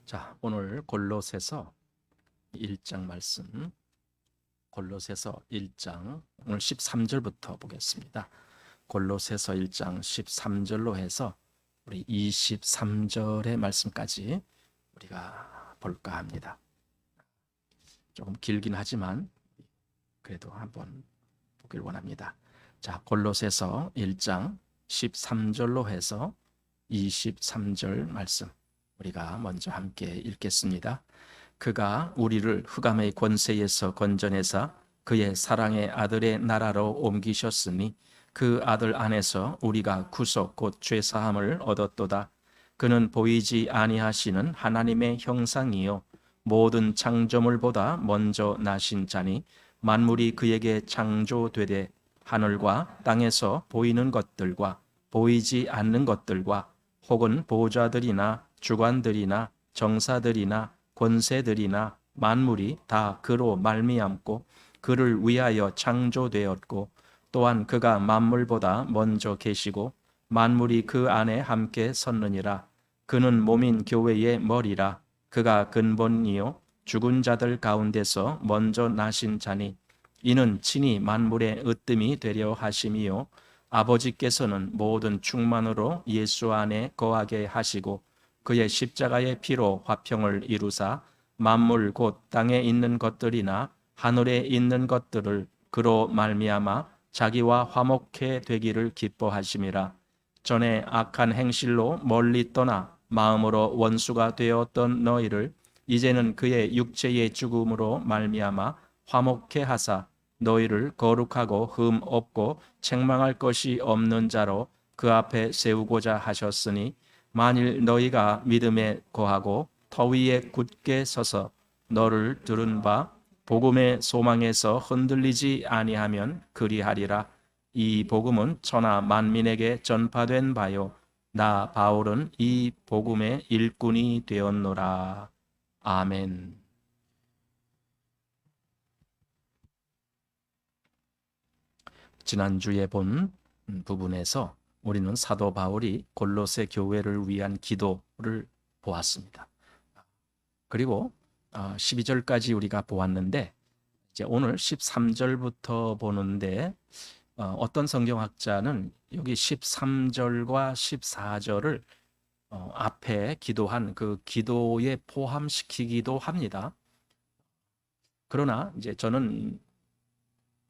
자, 오늘 골로새서 1장 말씀, 골로새서 1장 오늘 13절부터 보겠습니다. 골로새서 1장 13절로 해서 우리 23절의 말씀까지 우리가 볼까 합니다. 조금 길긴 하지만 그래도 한번 보길 원합니다. 자, 골로새서 1장 13절로 해서 23절 말씀 우리가 먼저 함께 읽겠습니다. 그가 우리를 흑암의 권세에서 건져내사 그의 사랑의 아들의 나라로 옮기셨으니 그 아들 안에서 우리가 구속 곧 죄사함을 얻었도다. 그는 보이지 아니하시는 하나님의 형상이요 모든 창조물보다 먼저 나신 자니 만물이 그에게 창조되되 하늘과 땅에서 보이는 것들과 보이지 않는 것들과 혹은 보좌들이나 주관들이나 정사들이나 권세들이나 만물이 다 그로 말미암고 그를 위하여 창조되었고 또한 그가 만물보다 먼저 계시고 만물이 그 안에 함께 섰느니라. 그는 몸인 교회의 머리라. 그가 근본이요 죽은 자들 가운데서 먼저 나신 자니 이는 친히 만물의 으뜸이 되려 하심이요 아버지께서는 모든 충만으로 예수 안에 거하게 하시고 그의 십자가의 피로 화평을 이루사 만물 곧 땅에 있는 것들이나 하늘에 있는 것들을 그로 말미암아 자기와 화목해 되기를 기뻐하심이라. 전에 악한 행실로 멀리 떠나 마음으로 원수가 되었던 너희를 이제는 그의 육체의 죽음으로 말미암아 화목해 하사 너희를 거룩하고 흠 없고 책망할 것이 없는 자로 그 앞에 세우고자 하셨으니 만일 너희가 믿음에 거하고 터 위에 굳게 서서 너를 들은 바 복음의 소망에서 흔들리지 아니하면 그리하리라. 이 복음은 천하 만민에게 전파된 바요 나 바울은 이 복음의 일꾼이 되었노라. 아멘. 지난주에 본 부분에서 우리는 사도 바울이 골로새 교회를 위한 기도를 보았습니다. 그리고 12절까지 우리가 보았는데 이제 오늘 13절부터 보는데 어떤 성경학자는 여기 13절과 14절을 앞에 기도한 그 기도에 포함시키기도 합니다. 그러나 이제 저는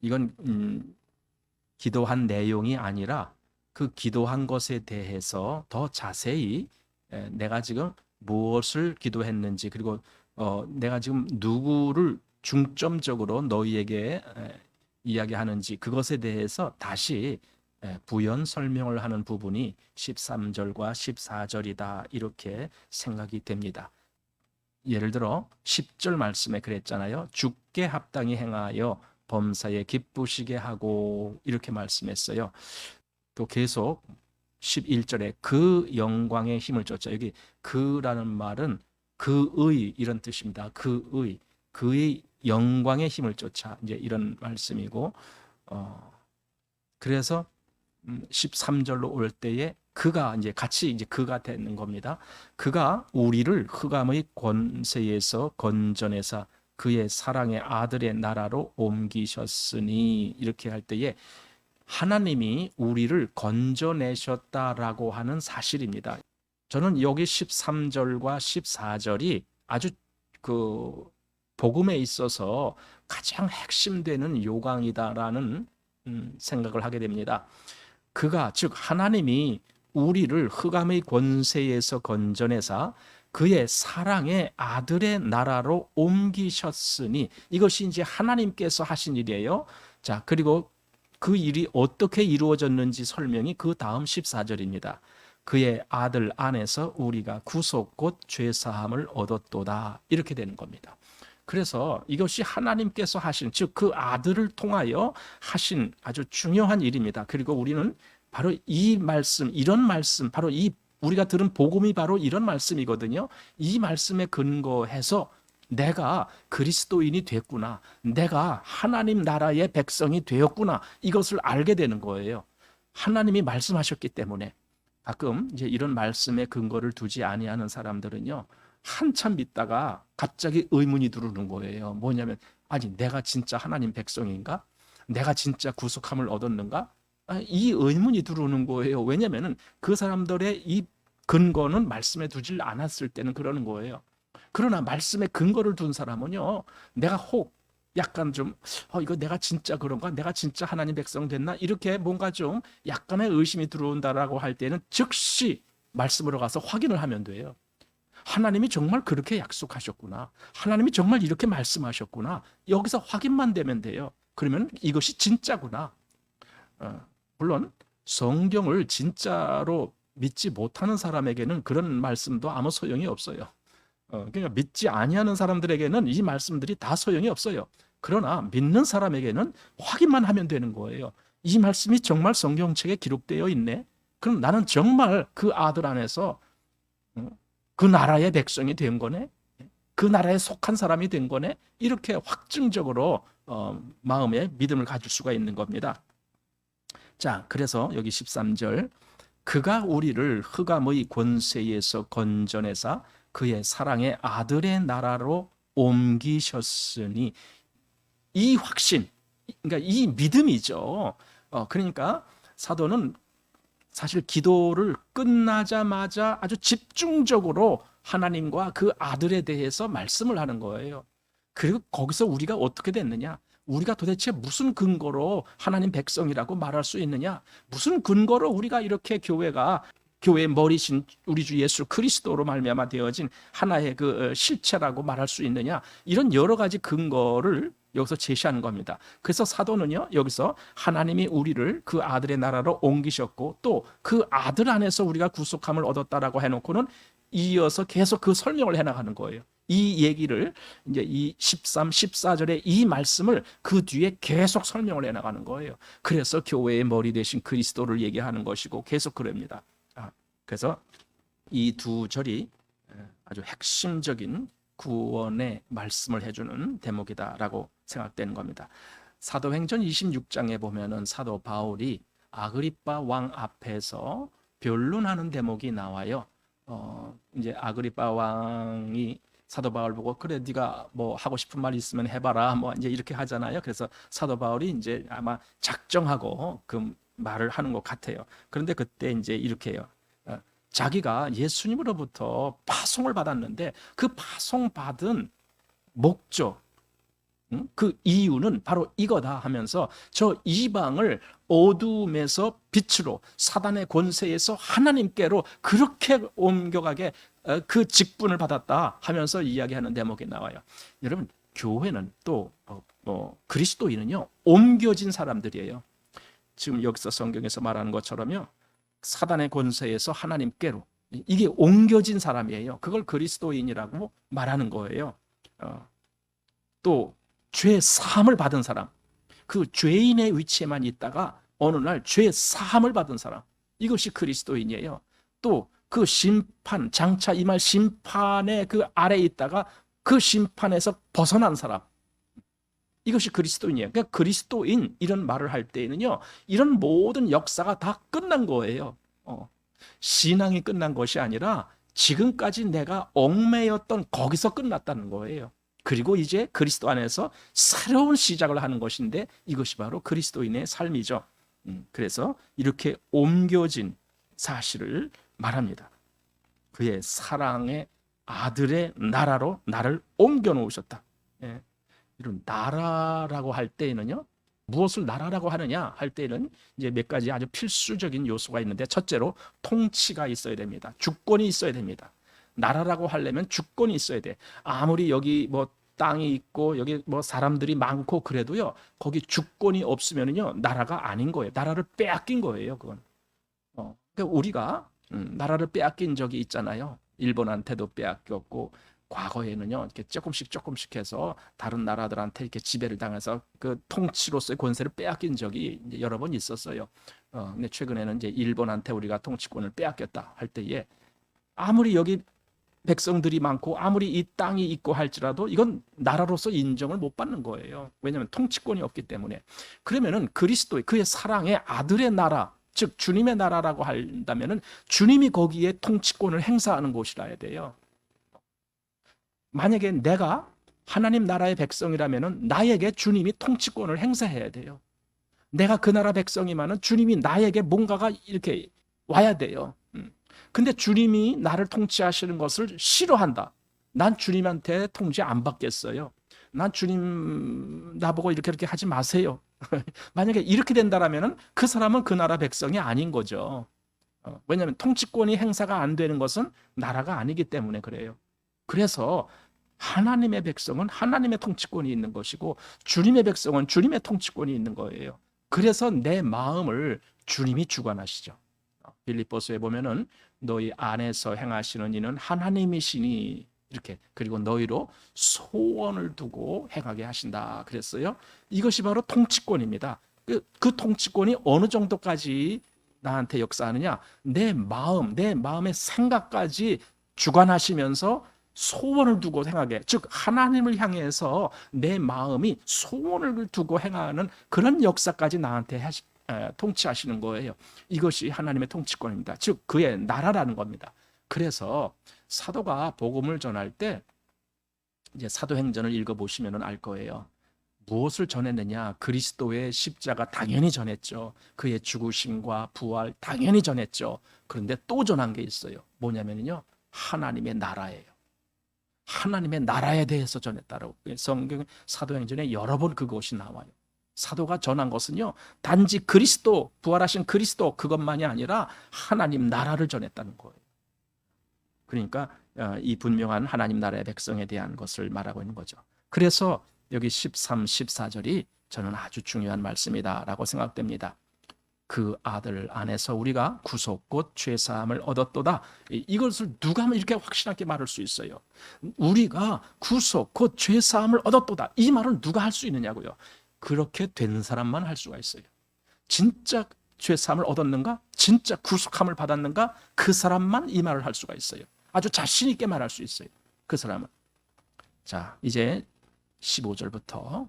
이건 기도한 내용이 아니라 그 기도한 것에 대해서 더 자세히 내가 지금 무엇을 기도했는지 그리고 내가 지금 누구를 중점적으로 너희에게 이야기하는지 그것에 대해서 다시 부연 설명을 하는 부분이 13절과 14절이다 이렇게 생각이 됩니다. 예를 들어 10절 말씀에 그랬잖아요. 주께 합당히 행하여 범사에 기쁘시게 하고 이렇게 말씀했어요. 또 계속 11절에 그 영광의 힘을 쫓자. 여기 그라는 말은 그의 이런 뜻입니다. 그의 영광의 힘을 쫓아 이제 이런 말씀이고 그래서 13절로 올 때에 그가 이제 같이 이제 그가 되는 겁니다. 그가 우리를 흑암의 권세에서 건져내사 그의 사랑의 아들의 나라로 옮기셨으니 이렇게 할 때에 하나님이 우리를 건져내셨다라고 하는 사실입니다. 저는 여기 13절과 14절이 아주 그 복음에 있어서 가장 핵심되는 요강이다라는 생각을 하게 됩니다. 그가 즉 하나님이 우리를 흑암의 권세에서 건져내사 그의 사랑의 아들의 나라로 옮기셨으니 이것이 이제 하나님께서 하신 일이에요. 자, 그리고 그 일이 어떻게 이루어졌는지 설명이 그 다음 14절입니다. 그의 아들 안에서 우리가 구속 곧 죄사함을 얻었도다 이렇게 되는 겁니다. 그래서 이것이 하나님께서 하신 즉 그 아들을 통하여 하신 아주 중요한 일입니다. 그리고 우리는 바로 이 말씀 이런 말씀 바로 이 우리가 들은 복음이 바로 이런 말씀이거든요. 이 말씀에 근거해서 내가 그리스도인이 됐구나. 내가 하나님 나라의 백성이 되었구나. 이것을 알게 되는 거예요. 하나님이 말씀하셨기 때문에 가끔 이제 이런 말씀에 근거를 두지 아니하는 사람들은요. 한참 믿다가 갑자기 의문이 들어오는 거예요. 뭐냐면, 아니 내가 진짜 하나님 백성인가? 내가 진짜 구속함을 얻었는가? 이 의문이 들어오는 거예요. 왜냐면은 그 사람들의 이 근거는 말씀에 두질 않았을 때는 그러는 거예요. 그러나 말씀에 근거를 둔 사람은요, 내가 혹 약간 좀 이거 내가 진짜 그런가? 내가 진짜 하나님 백성 됐나? 이렇게 뭔가 좀 약간의 의심이 들어온다라고 할 때는 즉시 말씀으로 가서 확인을 하면 돼요. 하나님이 정말 그렇게 약속하셨구나. 하나님이 정말 이렇게 말씀하셨구나. 여기서 확인만 되면 돼요. 그러면 이것이 진짜구나. 물론 성경을 진짜로 믿지 못하는 사람에게는 그런 말씀도 아무 소용이 없어요. 그러니까 믿지 아니하는 사람들에게는 이 말씀들이 다 소용이 없어요. 그러나 믿는 사람에게는 확인만 하면 되는 거예요. 이 말씀이 정말 성경책에 기록되어 있네. 그럼 나는 정말 그 아들 안에서 그 나라의 백성이 된 거네. 그 나라에 속한 사람이 된 거네. 이렇게 확증적으로 마음에 믿음을 가질 수가 있는 겁니다. 자, 그래서 여기 13절, 그가 우리를 흑암의 권세에서 건져내사 그의 사랑의 아들의 나라로 옮기셨으니, 이 확신, 그러니까 이 믿음이죠. 그러니까 사도는 사실 기도를 끝나자마자 아주 집중적으로 하나님과 그 아들에 대해서 말씀을 하는 거예요. 그리고 거기서 우리가 어떻게 됐느냐? 우리가 도대체 무슨 근거로 하나님 백성이라고 말할 수 있느냐? 무슨 근거로 우리가 이렇게 교회의 머리신 우리 주 예수 그리스도로 말미암아 되어진 하나의 그 실체라고 말할 수 있느냐? 이런 여러 가지 근거를 여기서 제시하는 겁니다. 그래서 사도는요, 여기서 하나님이 우리를 그 아들의 나라로 옮기셨고 또 그 아들 안에서 우리가 구속함을 얻었다라고 해놓고는 이어서 계속 그 설명을 해나가는 거예요. 이 얘기를 이제 이 13, 14절의 이 말씀을 그 뒤에 계속 설명을 해나가는 거예요. 그래서 교회의 머리 대신 그리스도를 얘기하는 것이고 계속 그럽니다. 그래서 이 두 절이 아주 핵심적인 구원의 말씀을 해주는 대목이다라고 생각되는 겁니다. 사도행전 26장에 보면은 사도 바울이 아그리빠 왕 앞에서 변론하는 대목이 나와요. 이제 아그리빠 왕이 사도 바울 보고, 그래 네가 뭐 하고 싶은 말 있으면 해봐라, 뭐 이제 이렇게 하잖아요. 그래서 사도 바울이 이제 아마 작정하고 그 말을 하는 것 같아요. 그런데 그때 이제 이렇게 해요. 자기가 예수님으로부터 파송을 받았는데 그 파송받은 목적, 그 이유는 바로 이거다 하면서 저 이방을 어둠에서 빛으로, 사단의 권세에서 하나님께로 그렇게 옮겨가게 그 직분을 받았다 하면서 이야기하는 대목이 나와요. 여러분, 교회는 또 그리스도인은요, 옮겨진 사람들이에요. 지금 여기서 성경에서 말하는 것처럼요, 사단의 권세에서 하나님께로, 이게 옮겨진 사람이에요. 그걸 그리스도인이라고 말하는 거예요. 또 죄 사함을 받은 사람, 그 죄인의 위치에만 있다가 어느 날 죄 사함을 받은 사람, 이것이 그리스도인이에요. 또 그 심판, 장차 임할 심판의 그 아래에 있다가 그 심판에서 벗어난 사람, 이것이 그리스도인이에요. 그러니까 그리스도인 이런 말을 할 때에는요, 이런 모든 역사가 다 끝난 거예요. 신앙이 끝난 것이 아니라 지금까지 내가 얽매였던 거기서 끝났다는 거예요. 그리고 이제 그리스도 안에서 새로운 시작을 하는 것인데 이것이 바로 그리스도인의 삶이죠. 그래서 이렇게 옮겨진 사실을 말합니다. 그의 사랑의 아들의 나라로 나를 옮겨 놓으셨다. 이런 나라라고 할 때에는요, 무엇을 나라라고 하느냐 할 때는 이제 몇 가지 아주 필수적인 요소가 있는데, 첫째로 통치가 있어야 됩니다. 주권이 있어야 됩니다. 나라라고 하려면 주권이 있어야 돼. 아무리 여기 뭐 땅이 있고 여기 뭐 사람들이 많고 그래도요, 거기 주권이 없으면은요 나라가 아닌 거예요. 나라를 빼앗긴 거예요, 그건. 그러니까 우리가 나라를 빼앗긴 적이 있잖아요. 일본한테도 빼앗겼고, 과거에는요 이렇게 조금씩 해서 다른 나라들한테 이렇게 지배를 당해서 그 통치로서의 권세를 빼앗긴 적이 이제 여러 번 있었어요. 근데 최근에는 이제 일본한테 우리가 통치권을 빼앗겼다 할 때에, 아무리 여기 백성들이 많고 아무리 이 땅이 있고 할지라도 이건 나라로서 인정을 못 받는 거예요. 왜냐하면 통치권이 없기 때문에. 그러면은 그리스도의, 그의 사랑의 아들의 나라, 즉 주님의 나라라고 한다면은 주님이 거기에 통치권을 행사하는 곳이라야 돼요. 만약에 내가 하나님 나라의 백성이라면 나에게 주님이 통치권을 행사해야 돼요. 내가 그 나라 백성이면은 주님이 나에게 뭔가가 이렇게 와야 돼요. 근데 주님이 나를 통치하시는 것을 싫어한다. 난 주님한테 통치 안 받겠어요. 난 주님 나보고 이렇게 하지 마세요. 만약에 이렇게 된다라면은 그 사람은 그 나라 백성이 아닌 거죠. 왜냐하면 통치권이 행사가 안 되는 것은 나라가 아니기 때문에 그래요. 그래서 하나님의 백성은 하나님의 통치권이 있는 것이고 주님의 백성은 주님의 통치권이 있는 거예요. 그래서 내 마음을 주님이 주관하시죠. 빌립보서에 보면은 너희 안에서 행하시는 이는 하나님이시니 이렇게 그리고 너희로 소원을 두고 행하게 하신다 그랬어요. 이것이 바로 통치권입니다. 그 통치권이 어느 정도까지 나한테 역사하느냐? 내 마음, 내 마음의 생각까지 주관하시면서 소원을 두고 행하게, 즉 하나님을 향해서 내 마음이 소원을 두고 행하는 그런 역사까지 나한테 통치하시는 거예요. 이것이 하나님의 통치권입니다. 즉 그의 나라라는 겁니다. 그래서 사도가 복음을 전할 때 이제 사도행전을 읽어보시면 알 거예요. 무엇을 전했느냐? 그리스도의 십자가 당연히 전했죠. 그의 죽으심과 부활 당연히 전했죠. 그런데 또 전한 게 있어요. 뭐냐면요, 하나님의 나라예요. 하나님의 나라에 대해서 전했다라고 성경 사도행전에 여러 번 그것이 나와요. 사도가 전한 것은요, 단지 그리스도, 부활하신 그리스도 그것만이 아니라 하나님 나라를 전했다는 거예요. 그러니까 이 분명한 하나님 나라의 백성에 대한 것을 말하고 있는 거죠. 그래서 여기 13, 14절이 저는 아주 중요한 말씀이다라고 생각됩니다. 그 아들 안에서 우리가 구속 곧 죄사함을 얻었도다. 이것을 누가 이렇게 확실하게 말할 수 있어요? 우리가 구속 곧 죄사함을 얻었도다. 이 말은 누가 할 수 있느냐고요? 그렇게 된 사람만 할 수가 있어요. 진짜 죄사함을 얻었는가? 진짜 구속함을 받았는가? 그 사람만 이 말을 할 수가 있어요. 아주 자신 있게 말할 수 있어요. 그 사람은. 자, 이제 15절부터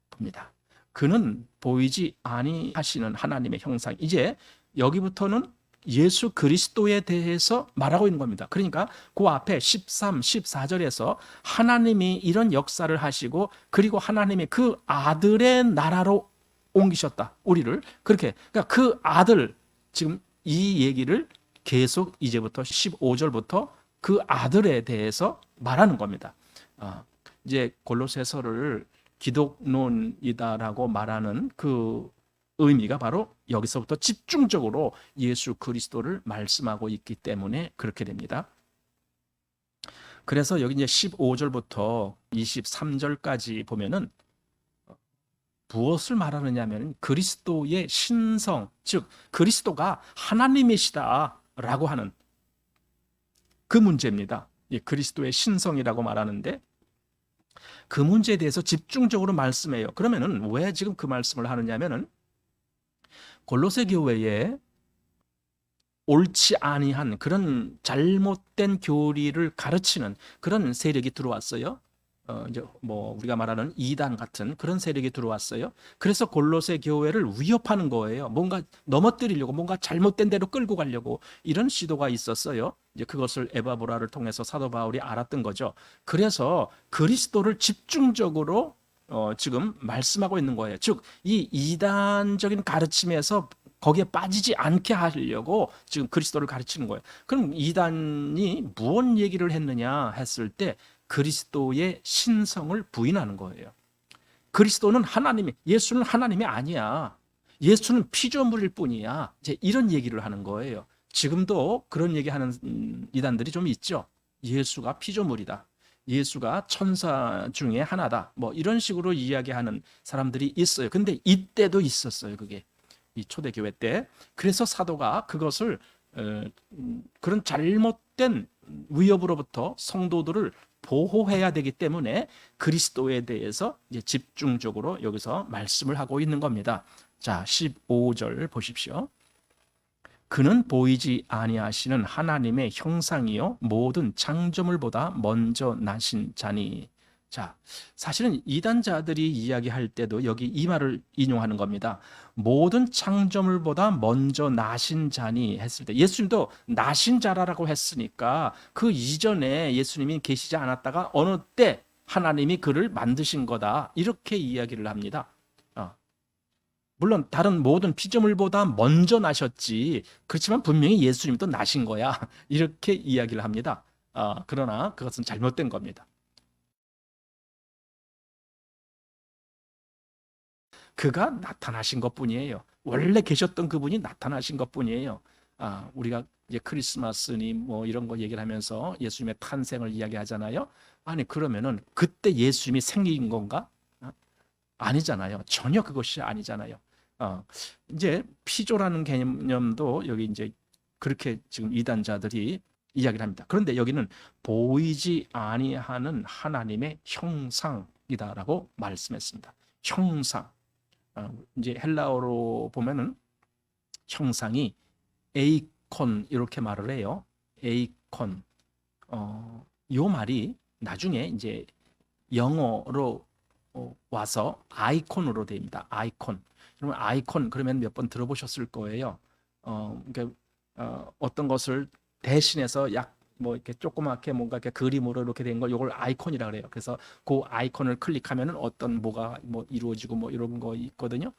봅니다. 그는 보이지 아니하시는 하나님의 형상. 이제 여기부터는 예수 그리스도에 대해서 말하고 있는 겁니다. 그러니까 그 앞에 13, 14절에서 하나님이 이런 역사를 하시고 그리고 하나님이 그 아들의 나라로 옮기셨다. 우리를. 그렇게. 그러니까 그 아들, 지금 이 얘기를 계속 이제부터 15절부터 그 아들에 대해서 말하는 겁니다. 이제 골로새서를 기독론이다라고 말하는 그 의미가 바로 여기서부터 집중적으로 예수 그리스도를 말씀하고 있기 때문에 그렇게 됩니다. 그래서 여기 이제 15절부터 23절까지 보면은 무엇을 말하느냐면 그리스도의 신성, 즉 그리스도가 하나님이시다라고 하는 그 문제입니다. 그리스도의 신성이라고 말하는데 그 문제에 대해서 집중적으로 말씀해요. 그러면은 왜 지금 그 말씀을 하느냐면은 골로새 교회에 옳지 아니한 그런 잘못된 교리를 가르치는 그런 세력이 들어왔어요. 이제 뭐 우리가 말하는 이단 같은 그런 세력이 들어왔어요. 그래서 골로새 교회를 위협하는 거예요. 뭔가 넘어뜨리려고, 뭔가 잘못된 대로 끌고 가려고 이런 시도가 있었어요. 이제 그것을 에바브라를 통해서 사도 바울이 알았던 거죠. 그래서 그리스도를 집중적으로 지금 말씀하고 있는 거예요. 즉, 이 이단적인 가르침에서 거기에 빠지지 않게 하려고 지금 그리스도를 가르치는 거예요. 그럼 이단이 무슨 얘기를 했느냐 했을 때 그리스도의 신성을 부인하는 거예요. 그리스도는 하나님이, 예수는 하나님이 아니야. 예수는 피조물일 뿐이야. 이제 이런 얘기를 하는 거예요. 지금도 그런 얘기하는 이단들이 좀 있죠. 예수가 피조물이다. 예수가 천사 중에 하나다. 뭐 이런 식으로 이야기하는 사람들이 있어요. 근데 이때도 있었어요. 그게 이 초대교회 때. 그래서 사도가 그것을 그런 잘못된 위협으로부터 성도들을 보호해야 되기 때문에 그리스도에 대해서 이제 집중적으로 여기서 말씀을 하고 있는 겁니다. 자, 15절 보십시오. 그는 보이지 아니하시는 하나님의 형상이요 모든 창조물보다 먼저 나신 자니. 자, 사실은 이단자들이 이야기할 때도 여기 이 말을 인용하는 겁니다. 모든 창조물보다 먼저 나신 자니 했을 때 예수님도 나신 자라라고 했으니까 그 이전에 예수님이 계시지 않았다가 어느 때 하나님이 그를 만드신 거다. 이렇게 이야기를 합니다. 물론 다른 모든 피조물보다 먼저 나셨지. 그렇지만 분명히 예수님도 나신 거야. 이렇게 이야기를 합니다. 그러나 그것은 잘못된 겁니다. 그가 나타나신 것뿐이에요. 원래 계셨던 그분이 나타나신 것뿐이에요. 우리가 이제 크리스마스니 뭐 이런 거 얘기를 하면서 예수님의 탄생을 이야기하잖아요. 아니 그러면은 그때 예수님이 생긴 건가? 아니잖아요. 전혀 그것이 아니잖아요. 이제 피조라는 개념도 여기 이제 그렇게 지금 이단자들이 이야기를 합니다. 그런데 여기는 보이지 아니하는 하나님의 형상이다라고 말씀했습니다. 형상. 이제 헬라어로 보면은 형상이 에이콘 이렇게 말을 해요. 에이콘. 요 말이 나중에 이제 영어로 와서 아이콘으로 됩니다. 아이콘. 그러면 아이콘 그러면 몇 번 들어보셨을 거예요. 그러니까 어떤 것을 대신해서 약 뭐 이렇게 조그맣게 뭔가 이렇게 그림으로 이렇게 된 걸 이걸 아이콘이라 그래요. 그래서 그 아이콘을 클릭하면은 어떤 뭐가 뭐 이루어지고 뭐 이런 거 있거든요.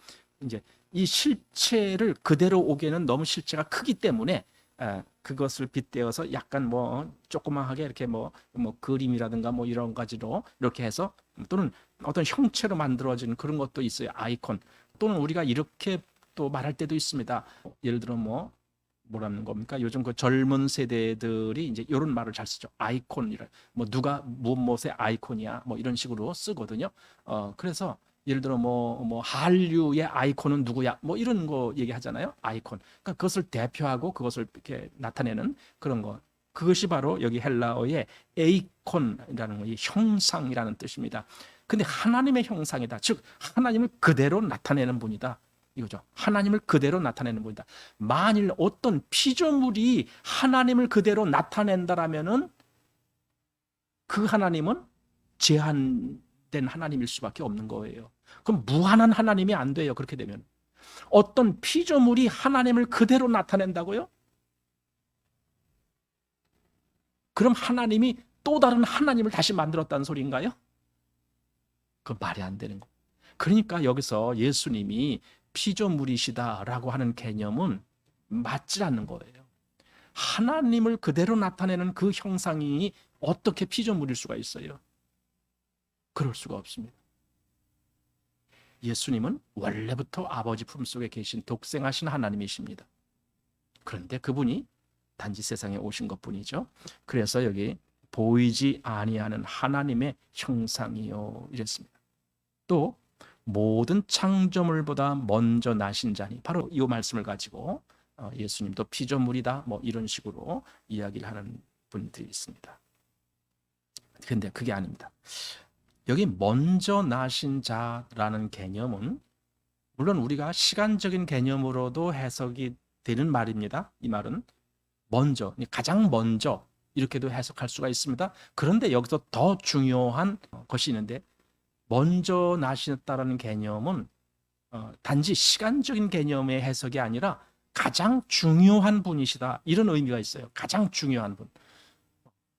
이제 이 실체를 그대로 오기에는 너무 실체가 크기 때문에 그것을 빗대어서 약간 뭐 조그맣게 이렇게 뭐 그림이라든가 뭐 이런 가지로 이렇게 해서 또는 어떤 형체로 만들어진 그런 것도 있어요. 아이콘. 또는 우리가 이렇게 또 말할 때도 있습니다. 예를 들어 뭐라는 겁니까? 요즘 그 젊은 세대들이 이제 이런 말을 잘 쓰죠. 아이콘이라. 뭐 누가 무엇의 아이콘이야. 뭐 이런 식으로 쓰거든요. 그래서 예를 들어 뭐 한류의 아이콘은 누구야? 뭐 이런 거 얘기하잖아요. 아이콘. 그러니까 그것을 대표하고 그것을 이렇게 나타내는 그런 거. 그것이 바로 여기 헬라어의 에이콘이라는 거, 이 형상이라는 뜻입니다. 근데 하나님의 형상이다. 즉 하나님을 그대로 나타내는 분이다. 이거죠. 하나님을 그대로 나타내는 분이다. 만일 어떤 피조물이 하나님을 그대로 나타낸다라면은 그 하나님은 제한된 하나님일 수밖에 없는 거예요. 그럼 무한한 하나님이 안 돼요. 그렇게 되면 어떤 피조물이 하나님을 그대로 나타낸다고요? 그럼 하나님이 또 다른 하나님을 다시 만들었다는 소리인가요? 그 말이 안 되는 거. 그러니까 여기서 예수님이 피조물이시다라고 하는 개념은 맞지 않는 거예요. 하나님을 그대로 나타내는 그 형상이 어떻게 피조물일 수가 있어요? 그럴 수가 없습니다. 예수님은 원래부터 아버지 품속에 계신 독생하신 하나님이십니다. 그런데 그분이 단지 세상에 오신 것뿐이죠. 그래서 여기 보이지 아니하는 하나님의 형상이요 이랬습니다. 또 모든 창조물보다 먼저 나신 자니 바로 이 말씀을 가지고 예수님도 피조물이다 뭐 이런 식으로 이야기를 하는 분들이 있습니다. 그런데 그게 아닙니다. 여기 먼저 나신 자라는 개념은 물론 우리가 시간적인 개념으로도 해석이 되는 말입니다. 이 말은 먼저, 가장 먼저 이렇게도 해석할 수가 있습니다. 그런데 여기서 더 중요한 것이 있는데 먼저 나셨다라는 개념은 단지 시간적인 개념의 해석이 아니라 가장 중요한 분이시다 이런 의미가 있어요. 가장 중요한 분.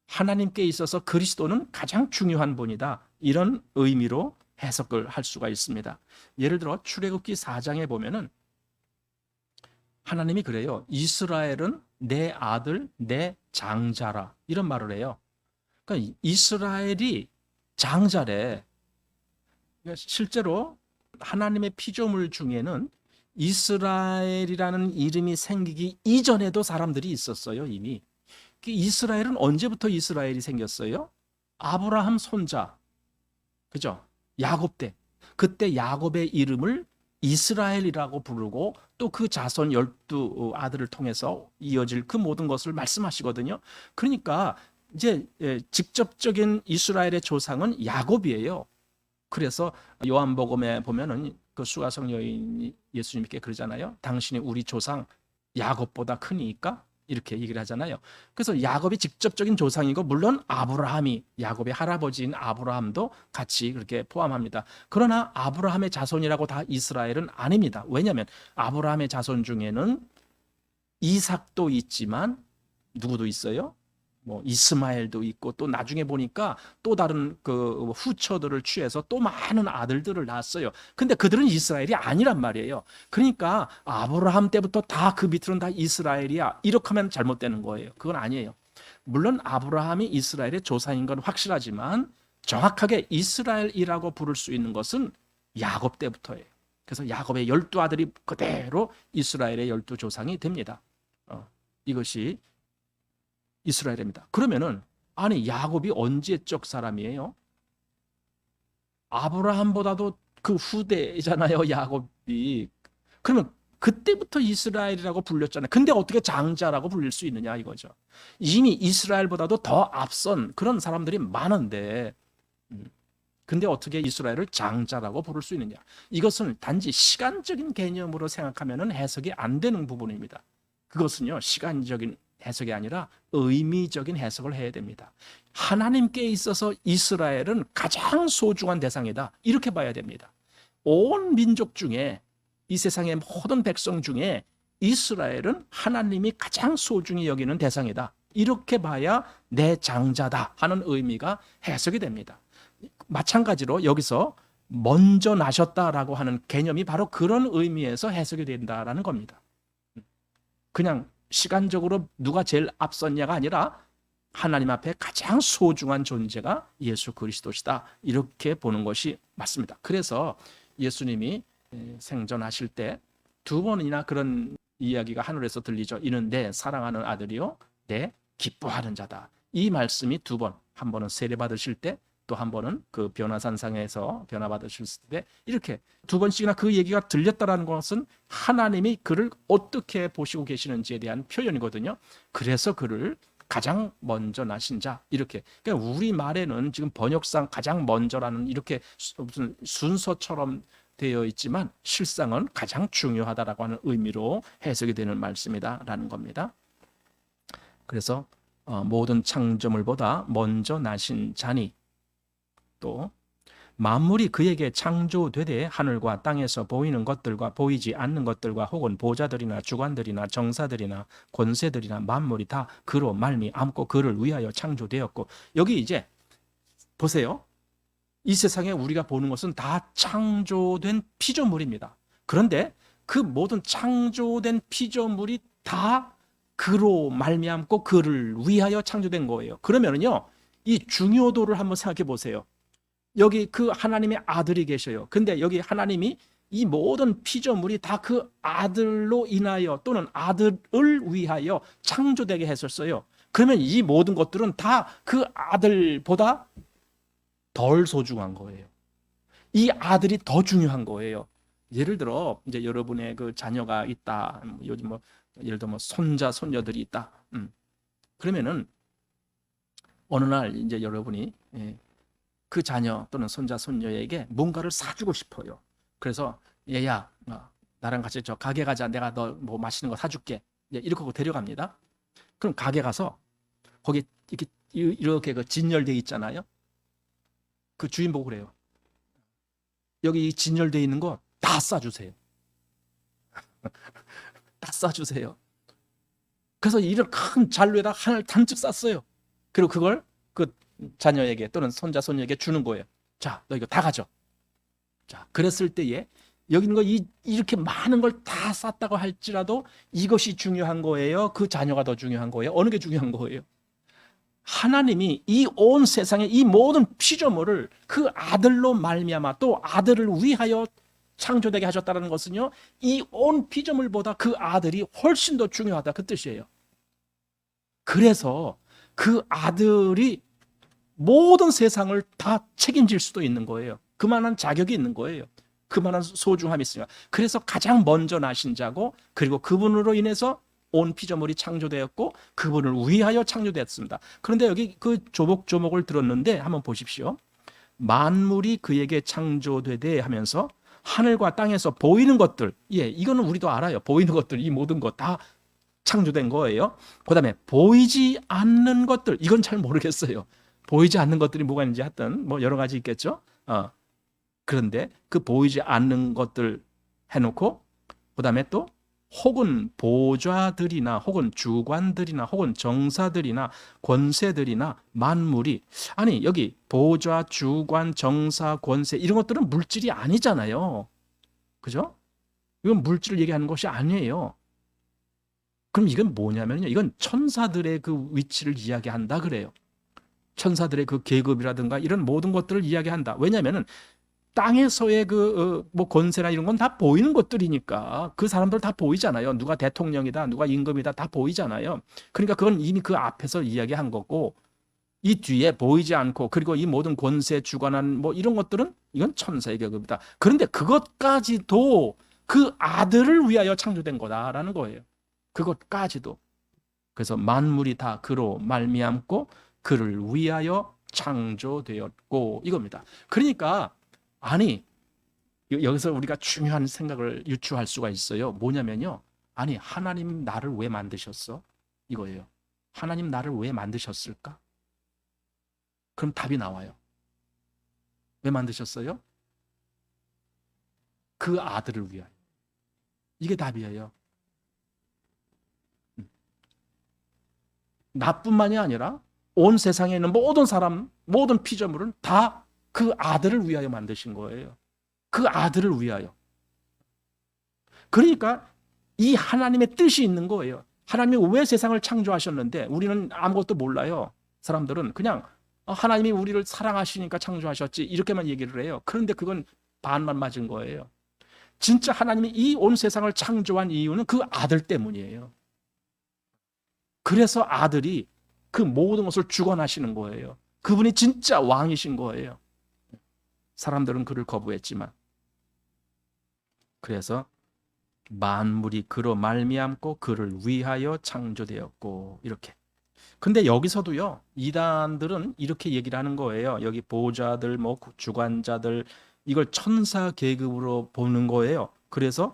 하나님께 있어서 그리스도는 가장 중요한 분이다 이런 의미로 해석을 할 수가 있습니다. 예를 들어 출애굽기 4장에 보면은 하나님이 그래요. 이스라엘은 내 아들 내 장자라 이런 말을 해요. 그러니까 이스라엘이 장자래. 실제로 하나님의 피조물 중에는 이스라엘이라는 이름이 생기기 이전에도 사람들이 있었어요. 이미. 이스라엘은 언제부터 이스라엘이 생겼어요? 아브라함 손자. 그죠? 야곱 때. 그때 야곱의 이름을 이스라엘이라고 부르고 또 그 자손 12 아들을 통해서 이어질 그 모든 것을 말씀하시거든요. 그러니까 이제 직접적인 이스라엘의 조상은 야곱이에요. 그래서 요한복음에 보면은 그 수가성 여인이 예수님께 그러잖아요. 당신이 우리 조상 야곱보다 크니까 이렇게 얘기를 하잖아요. 그래서 야곱이 직접적인 조상이고 물론 아브라함이 야곱의 할아버지인 아브라함도 같이 그렇게 포함합니다. 그러나 아브라함의 자손이라고 다 이스라엘은 아닙니다. 왜냐하면 아브라함의 자손 중에는 이삭도 있지만 누구도 있어요? 뭐 이스마엘도 있고 또 나중에 보니까 또 다른 그 후처들을 취해서 또 많은 아들들을 낳았어요. 근데 그들은 이스라엘이 아니란 말이에요. 그러니까 아브라함 때부터 다 그 밑으로는 다 이스라엘이야. 이렇게 하면 잘못되는 거예요. 그건 아니에요. 물론 아브라함이 이스라엘의 조상인 건 확실하지만 정확하게 이스라엘이라고 부를 수 있는 것은 야곱 때부터예요. 그래서 야곱의 12아들이 그대로 이스라엘의 12조상이 됩니다. 이것이 이스라엘입니다. 그러면은 아니 야곱이 언제적 사람이에요? 아브라함보다도 그 후대잖아요, 야곱이. 그러면 그때부터 이스라엘이라고 불렸잖아요. 근데 어떻게 장자라고 불릴 수 있느냐 이거죠. 이미 이스라엘보다도 더 앞선 그런 사람들이 많은데 근데 어떻게 이스라엘을 장자라고 부를 수 있느냐. 이것은 단지 시간적인 개념으로 생각하면 해석이 안 되는 부분입니다. 그것은요 시간적인 해석이 아니라 의미적인 해석을 해야 됩니다. 하나님께 있어서 이스라엘은 가장 소중한 대상이다. 이렇게 봐야 됩니다. 온 민족 중에 이 세상의 모든 백성 중에 이스라엘은 하나님이 가장 소중히 여기는 대상이다. 이렇게 봐야 내 장자다 하는 의미가 해석이 됩니다. 마찬가지로 여기서 먼저 나셨다라고 하는 개념이 바로 그런 의미에서 해석이 된다라는 겁니다. 그냥 시간적으로 누가 제일 앞섰냐가 아니라 하나님 앞에 가장 소중한 존재가 예수 그리스도시다. 이렇게 보는 것이 맞습니다. 그래서 예수님이 생전하실 때 2번이나 그런 이야기가 하늘에서 들리죠. 이는 내 사랑하는 아들이요 내 기뻐하는 자다. 이 말씀이 2번, 한 번은 세례 받으실 때 또 한 번은 그 변화산상에서 변화 받으실 때 이렇게 2번씩이나 그 얘기가 들렸다라는 것은 하나님이 그를 어떻게 보시고 계시는지에 대한 표현이거든요. 그래서 그를 가장 먼저 나신 자 이렇게. 그러니까 우리 말에는 지금 번역상 가장 먼저라는 이렇게 무슨 순서처럼 되어 있지만 실상은 가장 중요하다라고 하는 의미로 해석이 되는 말씀이다라는 겁니다. 그래서 모든 창조물보다 먼저 나신 자니 또 만물이 그에게 창조되되 하늘과 땅에서 보이는 것들과 보이지 않는 것들과 혹은 보좌들이나 주관들이나 정사들이나 권세들이나 만물이 다 그로 말미암고 그를 위하여 창조되었고. 여기 이제 보세요. 이 세상에 우리가 보는 것은 다 창조된 피조물입니다. 그런데 그 모든 창조된 피조물이 다 그로 말미암고 그를 위하여 창조된 거예요. 그러면은요, 이 중요도를 한번 생각해 보세요. 여기 그 하나님의 아들이 계셔요. 근데 여기 하나님이 이 모든 피조물이 다 그 아들로 인하여 또는 아들을 위하여 창조되게 했었어요. 그러면 이 모든 것들은 다 그 아들보다 덜 소중한 거예요. 이 아들이 더 중요한 거예요. 예를 들어 이제 여러분의 그 자녀가 있다. 요즘 뭐 예를 들어 뭐 손자 손녀들이 있다. 그러면은 어느 날 이제 여러분이 그 자녀 또는 손자 손녀에게 뭔가를 사주고 싶어요. 그래서 얘야 나랑 같이 저 가게 가자. 내가 너 뭐 맛있는 거 사줄게. 이렇게 하고 데려갑니다. 그럼 가게 가서 거기 이렇게 그 진열돼 있잖아요. 그 주인 보고 그래요. 여기 진열돼 있는 거 다 싸주세요. 다 싸주세요. 그래서 이런 큰 잔루에다 하나를 단축 쌌어요. 그리고 그걸 그 자녀에게 또는 손자 손녀에게 주는 거예요. 자, 너 이거 다 가져. 자, 그랬을 때에 여기 있는 거 이렇게 많은 걸 다 쌌다고 할지라도 이것이 중요한 거예요? 그 자녀가 더 중요한 거예요? 어느 게 중요한 거예요? 하나님이 이 온 세상의 이 모든 피조물을 그 아들로 말미암아 또 아들을 위하여 창조되게 하셨다는 것은요, 이 온 피조물보다 그 아들이 훨씬 더 중요하다 그 뜻이에요. 그래서 그 아들이 모든 세상을 다 책임질 수도 있는 거예요. 그만한 자격이 있는 거예요. 그만한 소중함이 있으니까. 그래서 가장 먼저 나신 자고, 그리고 그분으로 인해서 온 피조물이 창조되었고 그분을 위하여 창조되었습니다. 그런데 여기 그 조목조목을 들었는데 한번 보십시오. 만물이 그에게 창조되되 하면서 하늘과 땅에서 보이는 것들, 이거는 우리도 알아요. 보이는 것들, 이 모든 것 다 창조된 거예요. 그다음에 보이지 않는 것들, 이건 잘 모르겠어요. 보이지 않는 것들이 뭐가 있는지 하여튼 뭐 여러 가지 있겠죠. 그런데 그 보이지 않는 것들 해놓고 그다음에 또 혹은 보좌들이나 혹은 주관들이나 혹은 정사들이나 권세들이나 만물이, 아니 여기 보좌, 주관, 정사, 권세 이런 것들은 물질이 아니잖아요. 그죠? 이건 물질을 얘기하는 것이 아니에요. 그럼 이건 뭐냐면요, 이건 천사들의 그 위치를 이야기한다 그래요. 천사들의 그 계급이라든가 이런 모든 것들을 이야기한다. 왜냐하면은 땅에서의 그 뭐 권세나 이런 건 다 보이는 것들이니까 그 사람들 다 보이잖아요. 누가 대통령이다, 누가 임금이다 다 보이잖아요. 그러니까 그건 이미 그 앞에서 이야기한 거고, 이 뒤에 보이지 않고 그리고 이 모든 권세, 주관한 뭐 이런 것들은 이건 천사의 계급이다. 그런데 그것까지도 그 아들을 위하여 창조된 거다라는 거예요. 그것까지도. 그래서 만물이 다 그로 말미암고 그를 위하여 창조되었고 이겁니다. 그러니까 아니 여기서 우리가 중요한 생각을 유추할 수가 있어요. 뭐냐면요, 아니 하나님 나를 왜 만드셨어? 이거예요. 하나님 나를 왜 만드셨을까? 그럼 답이 나와요. 왜 만드셨어요? 그 아들을 위하여. 이게 답이에요. 나뿐만이 아니라 온 세상에 있는 모든 사람, 모든 피조물은 다 그 아들을 위하여 만드신 거예요. 그 아들을 위하여. 그러니까 이 하나님의 뜻이 있는 거예요. 하나님이 왜 세상을 창조하셨는데 우리는 아무것도 몰라요. 사람들은 그냥 하나님이 우리를 사랑하시니까 창조하셨지 이렇게만 얘기를 해요. 그런데 그건 반만 맞은 거예요. 진짜 하나님이 이 온 세상을 창조한 이유는 그 아들 때문이에요. 그래서 아들이 그 모든 것을 주관하시는 거예요. 그분이 진짜 왕이신 거예요. 사람들은 그를 거부했지만. 그래서 만물이 그로 말미암고 그를 위하여 창조되었고 이렇게. 근데 여기서도요, 이단들은 이렇게 얘기를 하는 거예요. 여기 보좌들, 뭐 주관자들, 이걸 천사 계급으로 보는 거예요. 그래서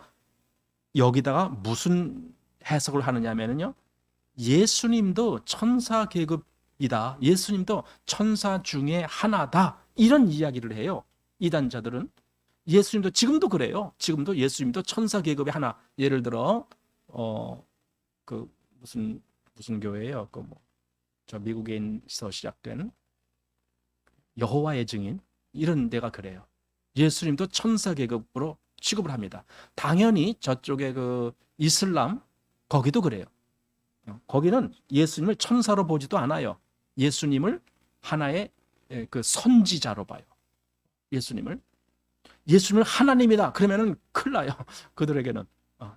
여기다가 무슨 해석을 하느냐면요, 예수님도 천사 계급이다, 예수님도 천사 중에 하나다, 이런 이야기를 해요. 이단자들은. 예수님도 지금도 그래요. 지금도 예수님도 천사 계급의 하나. 예를 들어 그 무슨 교회예요? 그 뭐 저 미국에서 시작된 여호와의 증인, 이런 데가 그래요. 예수님도 천사 계급으로 취급을 합니다. 당연히 저쪽에 그 이슬람 거기도 그래요. 거기는 예수님을 천사로 보지도 않아요. 예수님을 하나의 그 선지자로 봐요. 예수님을 하나님이다 그러면은 큰일 나요. 그들에게는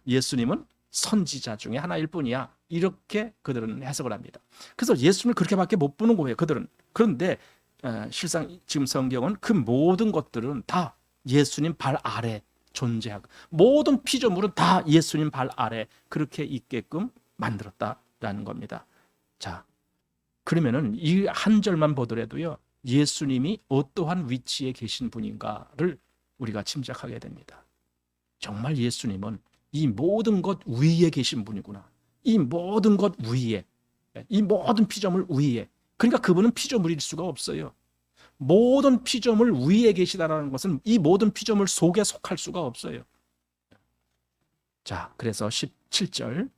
예수님은 선지자 중에 하나일 뿐이야, 이렇게 그들은 해석을 합니다. 그래서 예수님을 그렇게밖에 못 보는 거예요, 그들은. 그런데 실상 지금 성경은 그 모든 것들은 다 예수님 발 아래 존재하고 모든 피조물은 다 예수님 발 아래 그렇게 있게끔 만들었다라는 겁니다. 자, 그러면은 이 한 절만 보더라도요, 예수님이 어떠한 위치에 계신 분인가를 우리가 짐작하게 됩니다. 정말 예수님은 이 모든 것 위에 계신 분이구나. 이 모든 것 위에, 이 모든 피조물 위에. 그러니까 그분은 피조물일 수가 없어요. 모든 피조물 위에 계시다라는 것은 이 모든 피조물 속에 속할 수가 없어요. 자, 그래서 17절,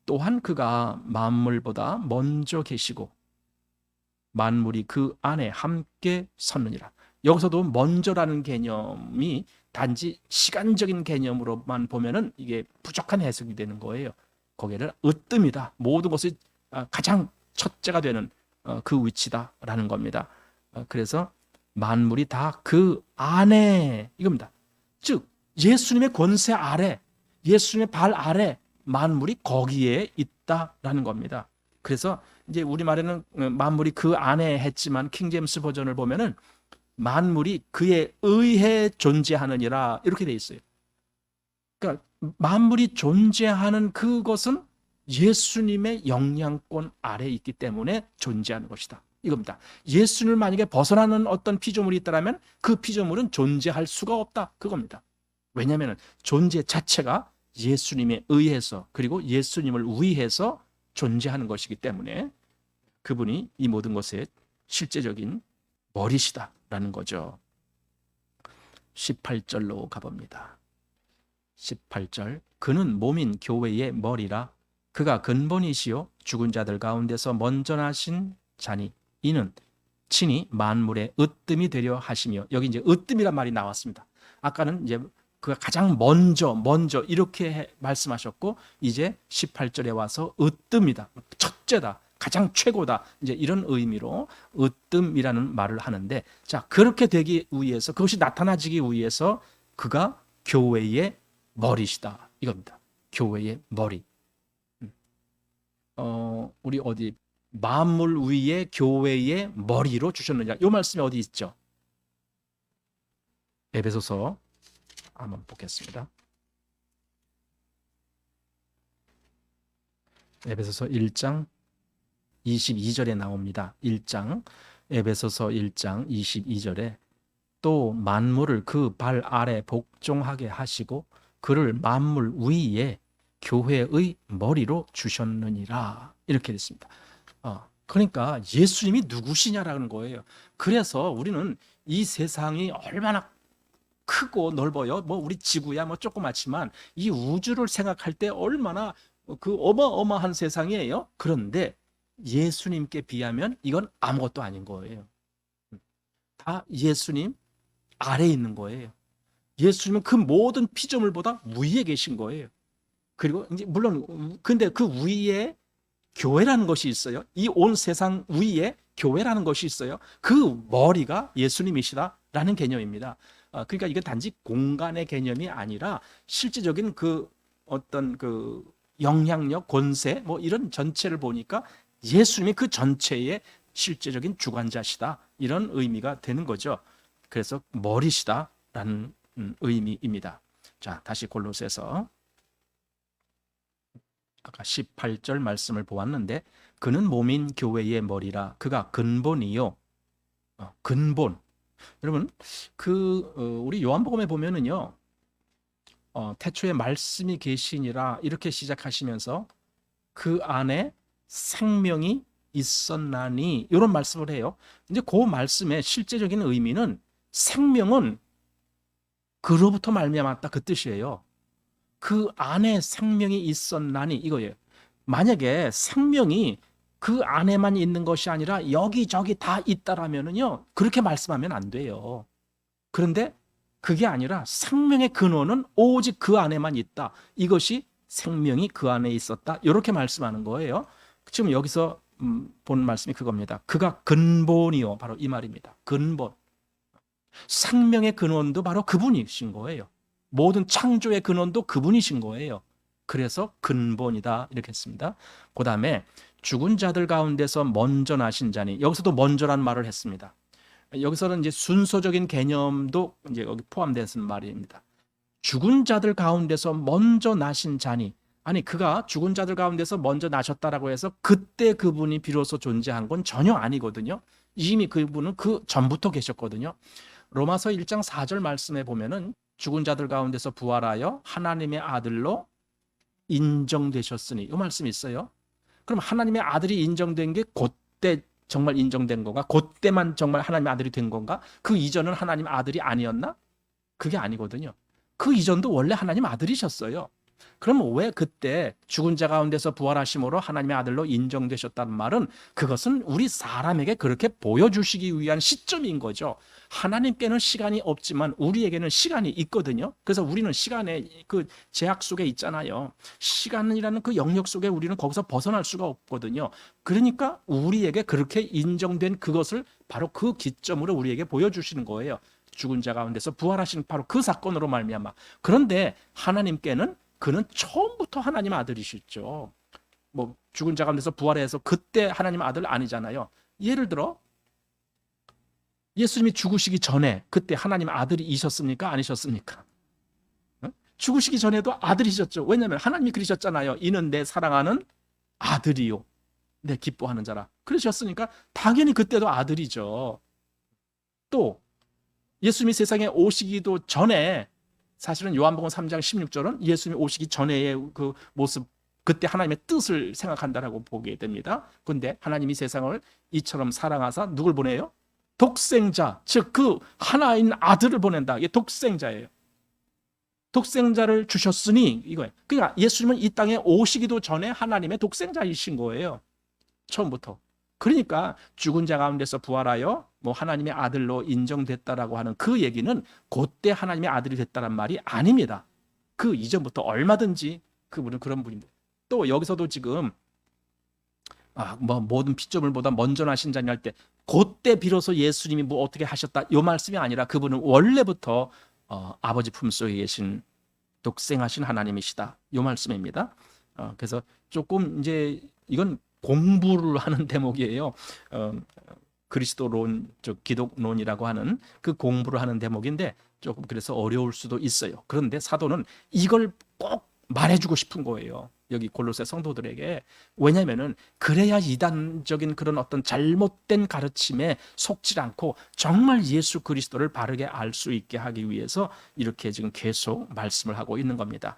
또한 그가 만물보다 먼저 계시고 만물이 그 안에 함께 섰느니라. 여기서도 먼저라는 개념이 단지 시간적인 개념으로만 보면은 이게 부족한 해석이 되는 거예요. 거기를 으뜸이다, 모든 것이 가장 첫째가 되는 그 위치다라는 겁니다. 그래서 만물이 다 그 안에, 이겁니다. 즉 예수님의 권세 아래, 예수님의 발 아래 만물이 거기에 있다라는 겁니다. 그래서 이제 우리말에는 만물이 그 안에 했지만 킹제임스 버전을 보면은 만물이 그에 의해 존재하느니라 이렇게 돼 있어요. 그러니까 만물이 존재하는 그것은 예수님의 영향권 아래에 있기 때문에 존재하는 것이다, 이겁니다. 예수님을 만약에 벗어나는 어떤 피조물이 있다면 그 피조물은 존재할 수가 없다, 그겁니다. 왜냐하면 존재 자체가 예수님에 의해서 그리고 예수님을 위해서 존재하는 것이기 때문에 그분이 이 모든 것의 실제적인 머리시다라는 거죠. 18절로 가봅니다. 18절 그는 몸인 교회의 머리라 그가 근본이시요 죽은 자들 가운데서 먼저 나신 자니 이는 친히 만물의 으뜸이 되려 하시며 여기 이제 으뜸이란 말이 나왔습니다. 아까는 이제 그가 가장 먼저 이렇게 말씀하셨고 이제 18절에 와서 으뜸이다. 첫째다. 가장 최고다. 이제 이런 의미로 으뜸이라는 말을 하는데 자, 그렇게 되기 위해서 그것이 나타나지기 위해서 그가 교회의 머리시다. 이겁니다. 교회의 머리. 우리 어디 만물 위에 교회의 머리로 주셨느냐. 이 말씀이 어디 있죠? 에베소서 한번 보겠습니다. 에베소서 1장 22절에 나옵니다. 1장 에베소서 1장 22절에 또 만물을 그 발 아래 복종하게 하시고 그를 만물 위에 교회의 머리로 주셨느니라 이렇게 됐습니다. 그러니까 예수님이 누구시냐라는 거예요. 그래서 우리는 이 세상이 얼마나 크고 넓어요. 뭐 우리 지구야 뭐 조그맣지만 이 우주를 생각할 때 얼마나 그 어마어마한 세상이에요. 그런데 예수님께 비하면 이건 아무것도 아닌 거예요. 다 예수님 아래에 있는 거예요. 예수님은 그 모든 피조물보다 위에 계신 거예요. 그리고 이제 물론 근데 그 위에 교회라는 것이 있어요. 이 온 세상 위에 교회라는 것이 있어요. 그 머리가 예수님이시다라는 개념입니다. 그러니까 이건 단지 공간의 개념이 아니라 실질적인 그 어떤 그 영향력, 권세 뭐 이런 전체를 보니까 예수님이 그 전체의 실제적인 주관자시다 이런 의미가 되는 거죠. 그래서 머리시다라는 의미입니다. 자, 다시 골로새서 아까 18절 말씀을 보았는데 그는 몸인 교회의 머리라 그가 근본이요. 근본. 여러분 우리 요한복음에 보면은요. 태초에 말씀이 계시니라 이렇게 시작하시면서 그 안에 생명이 있었나니 이런 말씀을 해요. 이제 그 말씀의 실제적인 의미는 생명은 그로부터 말미암았다 그 뜻이에요. 그 안에 생명이 있었나니 이거예요. 만약에 생명이 그 안에만 있는 것이 아니라 여기저기 다 있다라면은요 그렇게 말씀하면 안 돼요. 그런데 그게 아니라 생명의 근원은 오직 그 안에만 있다. 이것이 생명이 그 안에 있었다. 이렇게 말씀하는 거예요. 지금 여기서 본 말씀이 그겁니다. 그가 근본이요. 바로 이 말입니다. 근본. 생명의 근원도 바로 그분이신 거예요. 모든 창조의 근원도 그분이신 거예요. 그래서 근본이다 이렇게 했습니다. 그 다음에 죽은 자들 가운데서 먼저 나신 자니 여기서도 먼저란 말을 했습니다. 여기서는 이제 순서적인 개념도 이제 여기 포함되는 말입니다. 죽은 자들 가운데서 먼저 나신 자니 아니 그가 죽은 자들 가운데서 먼저 나셨다라고 해서 그때 그분이 비로소 존재한 건 전혀 아니거든요. 이미 그분은 그 전부터 계셨거든요. 로마서 1장 4절 말씀에 보면은 죽은 자들 가운데서 부활하여 하나님의 아들로 인정되셨으니 이 말씀이 있어요. 그럼 하나님의 아들이 인정된 게 그때 정말 인정된 건가? 그때만 정말 하나님의 아들이 된 건가? 그 이전은 하나님 아들이 아니었나? 그게 아니거든요. 그 이전도 원래 하나님 아들이셨어요. 그럼 왜 그때 죽은 자 가운데서 부활하심으로 하나님의 아들로 인정되셨다는 말은 그것은 우리 사람에게 그렇게 보여주시기 위한 시점인 거죠. 하나님께는 시간이 없지만 우리에게는 시간이 있거든요. 그래서 우리는 시간의 그 제약 속에 있잖아요. 시간이라는 그 영역 속에 우리는 거기서 벗어날 수가 없거든요. 그러니까 우리에게 그렇게 인정된 그것을 바로 그 기점으로 우리에게 보여주시는 거예요. 죽은 자 가운데서 부활하신 바로 그 사건으로 말미암아. 그런데 하나님께는 그는 처음부터 하나님 아들이시죠. 뭐 죽은 자 가운데서 부활해서 그때 하나님 아들 아니잖아요. 예를 들어 예수님이 죽으시기 전에 그때 하나님 아들이셨습니까? 아니셨습니까? 죽으시기 전에도 아들이셨죠. 왜냐하면 하나님이 그러셨잖아요. 이는 내 사랑하는 아들이요. 내 기뻐하는 자라. 그러셨으니까 당연히 그때도 아들이죠. 또 예수님이 세상에 오시기도 전에 사실은 요한복음 3장 16절은 예수님이 오시기 전의 그 모습, 그때 하나님의 뜻을 생각한다라고 보게 됩니다. 그런데 하나님이 세상을 이처럼 사랑하사 누굴 보내요? 독생자, 즉 그 하나인 아들을 보낸다. 이게 독생자예요. 독생자를 주셨으니 이거예요. 그러니까 예수님은 이 땅에 오시기도 전에 하나님의 독생자이신 거예요. 처음부터. 그러니까 죽은 자 가운데서 부활하여 뭐 하나님의 아들로 인정됐다라고 하는 그 얘기는 그때 하나님의 아들이 됐다는 말이 아닙니다. 그 이전부터 얼마든지 그분은 그런 분입니다. 또 여기서도 지금 뭐 모든 피조물 보다 먼저 나신 자니 할 때 그때 비로소 예수님이 뭐 어떻게 하셨다 이 말씀이 아니라 그분은 원래부터 아버지 품속에 계신 독생하신 하나님이시다 이 말씀입니다. 그래서 조금 이제 이건 공부를 하는 대목이에요. 그리스도론, 기독론이라고 하는 그 공부를 하는 대목인데 조금 그래서 어려울 수도 있어요. 그런데 사도는 이걸 꼭 말해주고 싶은 거예요. 여기 골로새 성도들에게. 왜냐하면은 그래야 이단적인 그런 어떤 잘못된 가르침에 속지 않고 정말 예수 그리스도를 바르게 알 수 있게 하기 위해서 이렇게 지금 계속 말씀을 하고 있는 겁니다.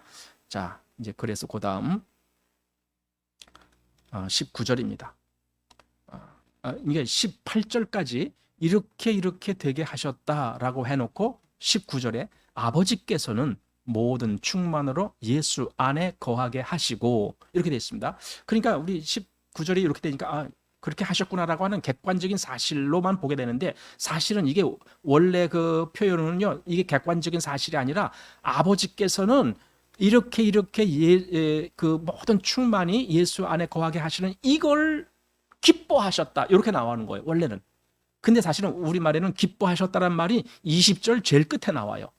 자, 이제 그래서 그 다음 19절입니다. 이게 18절까지 이렇게 되게 하셨다라고 해놓고 19절에 아버지께서는 모든 충만으로 예수 안에 거하게 하시고 이렇게 되어 있습니다. 그러니까 우리 19절이 이렇게 되니까 그렇게 하셨구나라고 하는 객관적인 사실로만 보게 되는데 사실은 이게 원래 그 표현은요, 이게 객관적인 사실이 아니라 아버지께서는 이렇게 그 모든 충만이 예수 안에 거하게 하시는 이걸 기뻐하셨다 이렇게 나오는 거예요 원래는. 근데 사실은 우리말에는 기뻐하셨다는 말이 20절 제일 끝에 나와요.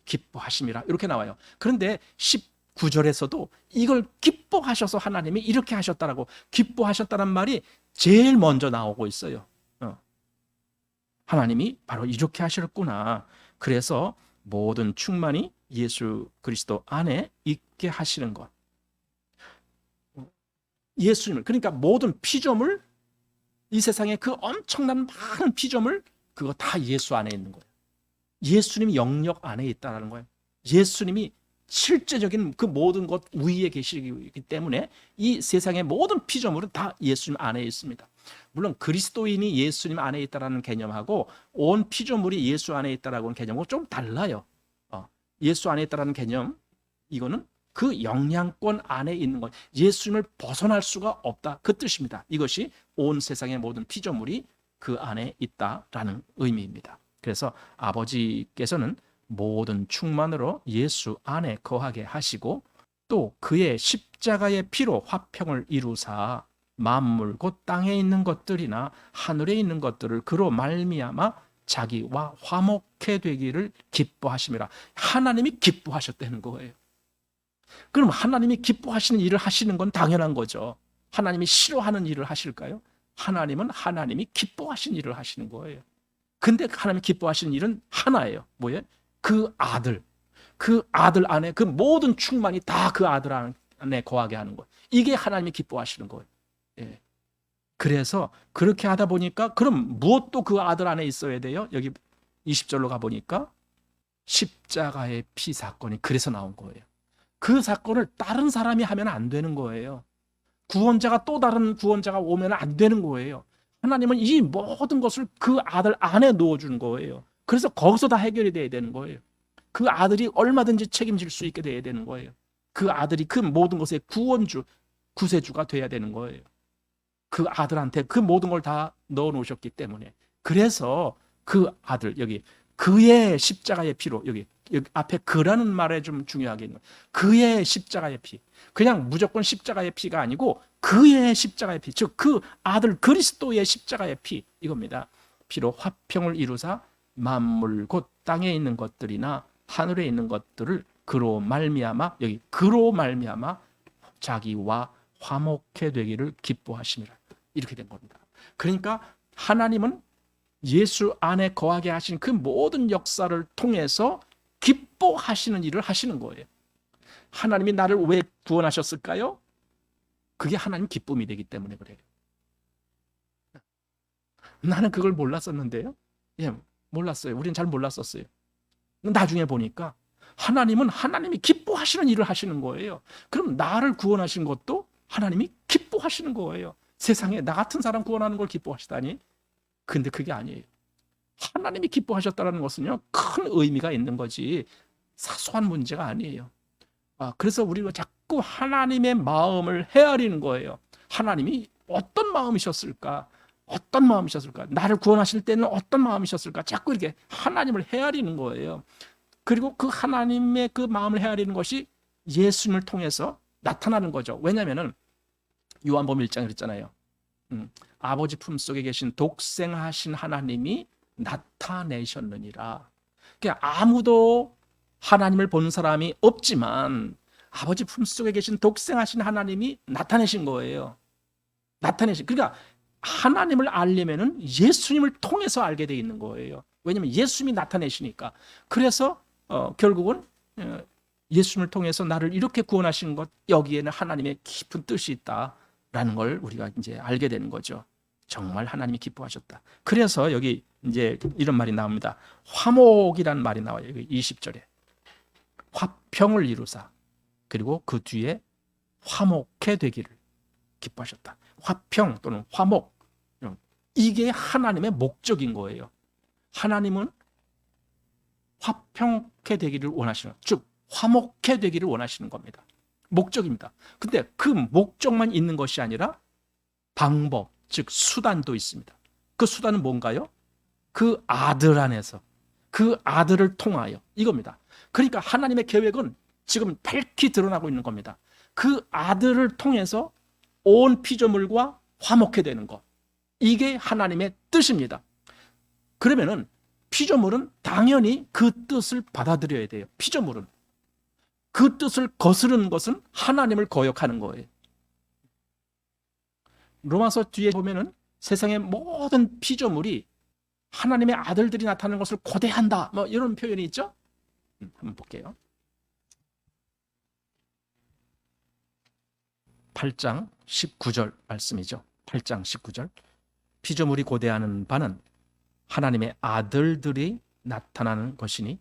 기뻐하심이라 이렇게 나와요. 그런데 19절에서도 이걸 기뻐하셔서 하나님이 이렇게 하셨다라고 기뻐하셨다는 말이 제일 먼저 나오고 있어요. 하나님이 바로 이렇게 하셨구나. 그래서 모든 충만이 예수 그리스도 안에 있게 하시는 것. 예수님을, 그러니까 모든 피조물, 이 세상에 그 엄청난 많은 피조물, 그거 다 예수 안에 있는 거예요. 예수님이 영역 안에 있다는 거예요. 예수님이 실제적인 그 모든 것 위에 계시기 때문에 이 세상의 모든 피조물은 다 예수님 안에 있습니다. 물론 그리스도인이 예수님 안에 있다는 개념하고 온 피조물이 예수 안에 있다는 개념하고 좀 달라요. 예수 안에 있다는 개념, 이거는 그 영향권 안에 있는 것, 예수님을 벗어날 수가 없다 그 뜻입니다. 이것이 온 세상의 모든 피조물이 그 안에 있다라는 의미입니다. 그래서 아버지께서는 모든 충만으로 예수 안에 거하게 하시고 또 그의 십자가의 피로 화평을 이루사 만물 곧 땅에 있는 것들이나 하늘에 있는 것들을 그로 말미암아 자기와 화목해 되기를 기뻐하심이라. 하나님이 기뻐하셨다는 거예요. 그럼 하나님이 기뻐하시는 일을 하시는 건 당연한 거죠. 하나님이 싫어하는 일을 하실까요? 하나님은 하나님이 기뻐하시는 일을 하시는 거예요. 근데 하나님이 기뻐하시는 일은 하나예요. 뭐예요? 그 아들 안에 그 모든 충만이 다 그 아들 안에 거하게 하는 거예요. 이게 하나님이 기뻐하시는 거예요. 예. 그래서 그렇게 하다 보니까 그럼 무엇도 그 아들 안에 있어야 돼요? 여기 20절로 가보니까 십자가의 피 사건이 그래서 나온 거예요. 그 사건을 다른 사람이 하면 안 되는 거예요. 구원자가 또 다른 구원자가 오면 안 되는 거예요. 하나님은 이 모든 것을 그 아들 안에 넣어준 거예요. 그래서 거기서 다 해결이 돼야 되는 거예요. 그 아들이 얼마든지 책임질 수 있게 돼야 되는 거예요. 그 아들이 그 모든 것의 구원주, 구세주가 돼야 되는 거예요. 그 아들한테 그 모든 걸 다 넣어 놓으셨기 때문에. 그래서 그 아들, 여기 그의 십자가의 피로, 여기 앞에 그라는 말에 좀 중요하게 있는 그의 십자가의 피. 그냥 무조건 십자가의 피가 아니고 그의 십자가의 피, 즉 그 아들 그리스도의 십자가의 피, 이겁니다. 피로 화평을 이루사 만물 곧 땅에 있는 것들이나 하늘에 있는 것들을 그로 말미암아, 여기 그로 말미암아 자기와 화목해 되기를 기뻐하심이라. 이렇게 된 겁니다. 그러니까 하나님은 예수 안에 거하게 하신 그 모든 역사를 통해서 기뻐하시는 일을 하시는 거예요. 하나님이 나를 왜 구원하셨을까요? 그게 하나님 기쁨이 되기 때문에 그래요. 나는 그걸 몰랐었는데요. 예, 몰랐어요. 우리는 잘 몰랐었어요. 나중에 보니까 하나님은 하나님이 기뻐하시는 일을 하시는 거예요. 그럼 나를 구원하신 것도 하나님이 기뻐하시는 거예요. 세상에 나 같은 사람 구원하는 걸 기뻐하시다니? 근데 그게 아니에요. 하나님이 기뻐하셨다는 것은요, 큰 의미가 있는 거지 사소한 문제가 아니에요. 그래서 우리가 자꾸 하나님의 마음을 헤아리는 거예요. 하나님이 어떤 마음이셨을까? 어떤 마음이셨을까? 나를 구원하실 때는 어떤 마음이셨을까? 자꾸 이렇게 하나님을 헤아리는 거예요. 그리고 그 하나님의 그 마음을 헤아리는 것이 예수님을 통해서 나타나는 거죠. 왜냐하면 요한복음 1장에 그랬잖아요. 아버지 품속에 계신 독생하신 하나님이 나타내셨느니라. 그러니까 아무도 하나님을 본 사람이 없지만 아버지 품속에 계신 독생하신 하나님이 나타내신 거예요. 그러니까 하나님을 알려면은 예수님을 통해서 알게 돼 있는 거예요. 왜냐하면 예수님이 나타내시니까. 그래서 결국은 예수님을 통해서 나를 이렇게 구원하신 것, 여기에는 하나님의 깊은 뜻이 있다라는 걸 우리가 이제 알게 되는 거죠. 정말 하나님이 기뻐하셨다. 그래서 여기 이제 이런 말이 나옵니다. 화목이라는 말이 나와요. 여기 20절에 화평을 이루사, 그리고 그 뒤에 화목해 되기를 기뻐하셨다. 화평 또는 화목, 이게 하나님의 목적인 거예요. 하나님은 화평해 되기를 원하시는, 즉 화목해 되기를 원하시는 겁니다. 목적입니다. 근데 그 목적만 있는 것이 아니라 방법, 즉 수단도 있습니다. 그 수단은 뭔가요? 그 아들 안에서, 그 아들을 통하여, 이겁니다. 그러니까 하나님의 계획은 지금 밝히 드러나고 있는 겁니다. 그 아들을 통해서 온 피조물과 화목해 되는 것, 이게 하나님의 뜻입니다. 그러면은 피조물은 당연히 그 뜻을 받아들여야 돼요. 피조물은 그 뜻을 거스르는 것은 하나님을 거역하는 거예요. 로마서 뒤에 보면은 세상의 모든 피조물이 하나님의 아들들이 나타나는 것을 고대한다, 뭐 이런 표현이 있죠. 한번 볼게요. 8장 19절 말씀이죠. 8장 19절. 피조물이 고대하는 바는 하나님의 아들들이 나타나는 것이니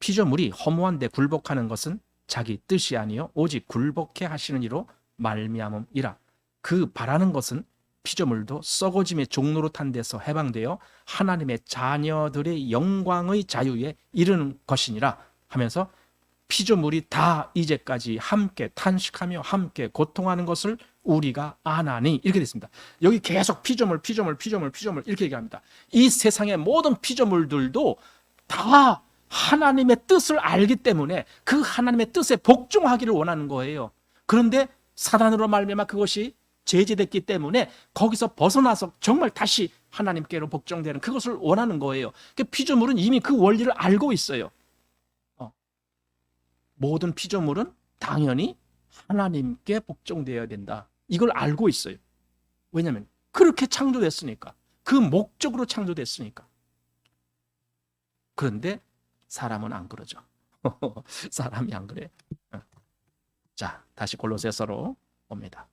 피조물이 허무한데 굴복하는 것은 자기 뜻이 아니요 오직 굴복해 하시는 이로 말미암음이라. 그 바라는 것은 피조물도 썩어짐의 종로로 탄 데서 해방되어 하나님의 자녀들의 영광의 자유에 이르는 것이니라 하면서 피조물이 다 이제까지 함께 탄식하며 함께 고통하는 것을 우리가 아나니, 이렇게 됐습니다. 여기 계속 피조물 이렇게 얘기합니다. 이 세상의 모든 피조물들도 다 하나님의 뜻을 알기 때문에 그 하나님의 뜻에 복종하기를 원하는 거예요. 그런데 사단으로 말미암아 그것이 제재됐기 때문에 거기서 벗어나서 정말 다시 하나님께로 복종되는 그것을 원하는 거예요. 그러니까 피조물은 이미 그 원리를 알고 있어요. 모든 피조물은 당연히 하나님께 복종되어야 된다, 이걸 알고 있어요. 왜냐하면 그렇게 창조됐으니까, 그 목적으로 창조됐으니까. 그런데 사람은 안 그러죠. 사람이 안 그래요. 자, 다시 골로새서로 옵니다.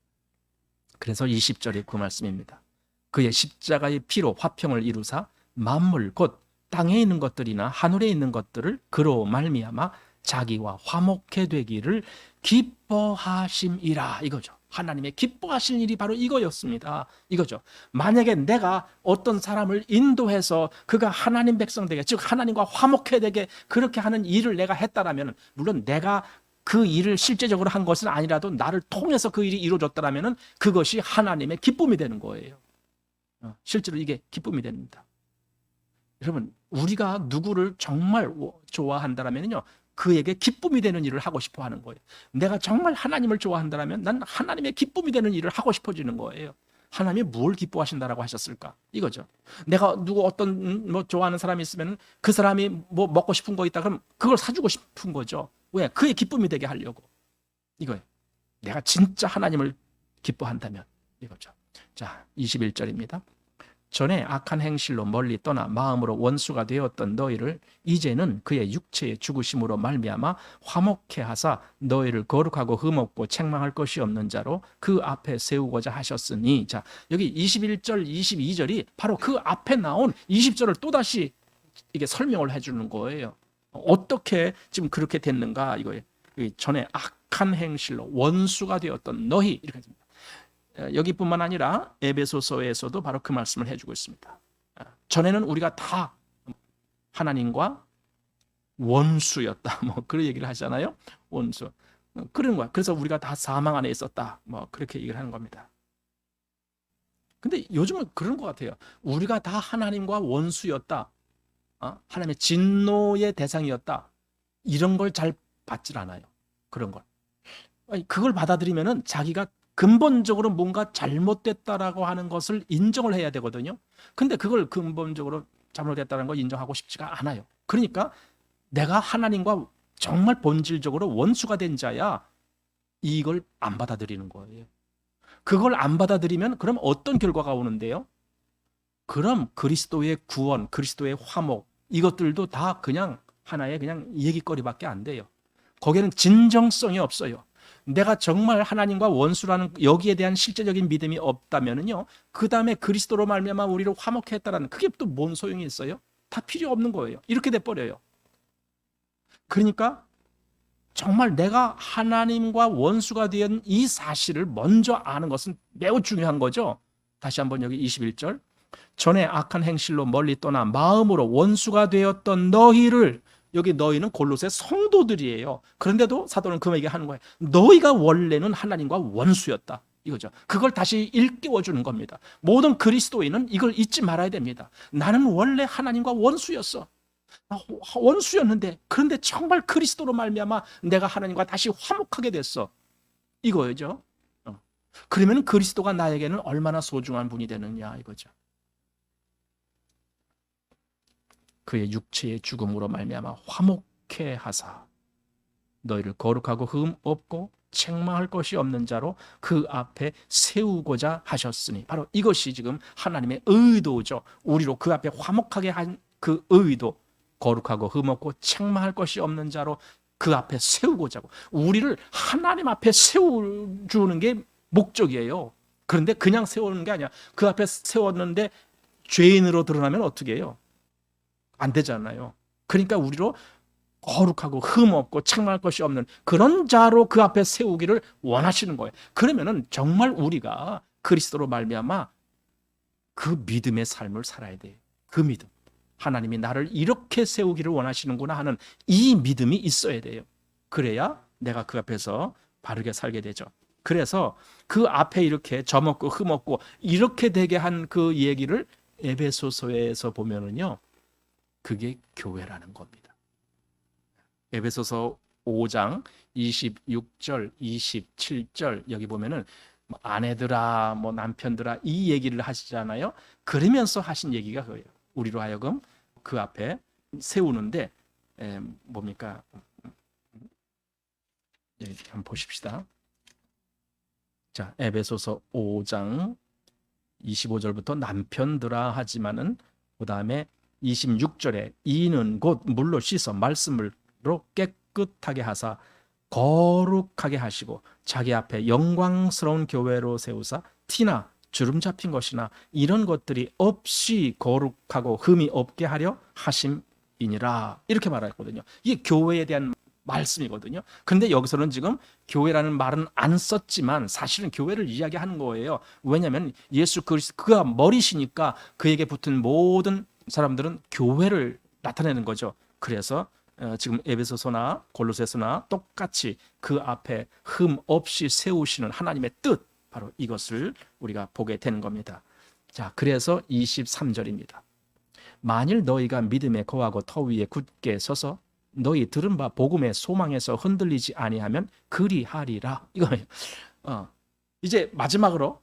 그래서 20절이 그 말씀입니다. 그의 십자가의 피로 화평을 이루사 만물 곧 땅에 있는 것들이나 하늘에 있는 것들을 그로 말미암아 자기와 화목해 되기를 기뻐하심이라, 이거죠. 하나님의 기뻐하시는 일이 바로 이거였습니다. 이거죠. 만약에 내가 어떤 사람을 인도해서 그가 하나님 백성 되게, 즉 하나님과 화목해 되게 그렇게 하는 일을 내가 했다라면, 물론 내가 그 일을 실제적으로 한 것은 아니라도 나를 통해서 그 일이 이루어졌다라면 그것이 하나님의 기쁨이 되는 거예요. 실제로 이게 기쁨이 됩니다. 여러분, 우리가 누구를 정말 좋아한다라면요, 그에게 기쁨이 되는 일을 하고 싶어 하는 거예요. 내가 정말 하나님을 좋아한다면 난 하나님의 기쁨이 되는 일을 하고 싶어지는 거예요. 하나님이 뭘 기뻐하신다라고 하셨을까? 이거죠. 내가 누구 어떤 뭐 좋아하는 사람이 있으면 그 사람이 뭐 먹고 싶은 거 있다 그럼 그걸 사주고 싶은 거죠. 왜? 그의 기쁨이 되게 하려고. 이거예요. 내가 진짜 하나님을 기뻐한다면 이거죠. 자, 21절입니다. 전에 악한 행실로 멀리 떠나 마음으로 원수가 되었던 너희를 이제는 그의 육체의 죽으심으로 말미암아 화목해 하사 너희를 거룩하고 흠없고 책망할 것이 없는 자로 그 앞에 세우고자 하셨으니. 자, 여기 21절 22절이 바로 그 앞에 나온 20절을 또다시 이게 설명을 해주는 거예요. 어떻게 지금 그렇게 됐는가 이거예요. 전에 악한 행실로 원수가 되었던 너희 이렇게 됩니다. 여기뿐만 아니라 에베소서에서도 바로 그 말씀을 해주고 있습니다. 전에는 우리가 다 하나님과 원수였다. 뭐 그런 얘기를 하잖아요. 원수. 그런 거야. 그래서 우리가 다 사망 안에 있었다. 뭐 그렇게 얘기를 하는 겁니다. 근데 요즘은 그런 것 같아요. 우리가 다 하나님과 원수였다. 하나님의 진노의 대상이었다. 이런 걸 잘 받질 않아요. 그런 걸. 그걸 받아들이면은 자기가 근본적으로 뭔가 잘못됐다라고 하는 것을 인정을 해야 되거든요. 근데 그걸 근본적으로 잘못됐다는 걸 인정하고 싶지가 않아요. 그러니까 내가 하나님과 정말 본질적으로 원수가 된 자야, 이걸 안 받아들이는 거예요. 그걸 안 받아들이면 그럼 어떤 결과가 오는데요? 그럼 그리스도의 구원, 그리스도의 화목, 이것들도 다 그냥 하나의 그냥 얘기거리밖에 안 돼요. 거기에는 진정성이 없어요. 내가 정말 하나님과 원수라는 여기에 대한 실제적인 믿음이 없다면요, 그 다음에 그리스도로 말미암아 우리를 화목케 했다라는, 그게 또 뭔 소용이 있어요? 다 필요 없는 거예요. 이렇게 돼 버려요. 그러니까 정말 내가 하나님과 원수가 된 이 사실을 먼저 아는 것은 매우 중요한 거죠. 다시 한번 여기 21절. 전에 악한 행실로 멀리 떠나 마음으로 원수가 되었던 너희를, 여기 너희는 골로새 성도들이에요. 그런데도 사도는 그 얘기하는 거예요. 너희가 원래는 하나님과 원수였다. 이거죠. 그걸 다시 일깨워 주는 겁니다. 모든 그리스도인은 이걸 잊지 말아야 됩니다. 나는 원래 하나님과 원수였어. 원수였는데, 그런데 정말 그리스도로 말미암아 내가 하나님과 다시 화목하게 됐어. 이거죠. 그러면 그리스도가 나에게는 얼마나 소중한 분이 되느냐 이거죠. 그의 육체의 죽음으로 말미암아 화목케 하사 너희를 거룩하고 흠 없고 책망할 것이 없는 자로 그 앞에 세우고자 하셨으니, 바로 이것이 지금 하나님의 의도죠. 우리로 그 앞에 화목하게 한 그 의도, 거룩하고 흠 없고 책망할 것이 없는 자로 그 앞에 세우고자 하고, 우리를 하나님 앞에 세워주는 게 목적이에요. 그런데 그냥 세우는 게 아니야. 그 앞에 세웠는데 죄인으로 드러나면 어떻게 해요? 안 되잖아요. 그러니까 우리로 거룩하고 흠 없고 책망할 것이 없는 그런 자로 그 앞에 세우기를 원하시는 거예요. 그러면은 정말 우리가 그리스도로 말미암아 그 믿음의 삶을 살아야 돼요. 그 믿음. 하나님이 나를 이렇게 세우기를 원하시는구나 하는 이 믿음이 있어야 돼요. 그래야 내가 그 앞에서 바르게 살게 되죠. 그래서 그 앞에 이렇게 점없고 흠없고 이렇게 되게 한 그 얘기를 에베소서에서 보면은요, 그게 교회라는 겁니다. 에베소서 5장 26절, 27절 여기 보면은 아내들아, 뭐 남편들아 이 얘기를 하시잖아요. 그러면서 하신 얘기가 그거예요. 우리로 하여금 그 앞에 세우는데 뭡니까? 여기 한번 보십시다. 자, 에베소서 5장 25절부터 남편들아 하지만은 그 다음에 26절에 이는 곧 물로 씻어 말씀으로 깨끗하게 하사 거룩하게 하시고 자기 앞에 영광스러운 교회로 세우사 티나 주름 잡힌 것이나 이런 것들이 없이 거룩하고 흠이 없게 하려 하심이니라, 이렇게 말했거든요. 이게 교회에 대한 말씀이거든요. 그런데 여기서는 지금 교회라는 말은 안 썼지만 사실은 교회를 이야기하는 거예요. 왜냐하면 예수 그리스도 그가 머리시니까 그에게 붙은 모든 사람들은 교회를 나타내는 거죠. 그래서 지금 에베소서나 골로새서나 똑같이 그 앞에 흠 없이 세우시는 하나님의 뜻, 바로 이것을 우리가 보게 되는 겁니다. 자, 그래서 23절입니다. 만일 너희가 믿음에 거하고 터 위에 굳게 서서 너희 들은 바 복음의 소망에서 흔들리지 아니하면 그리하리라. 이거예요. 이제 마지막으로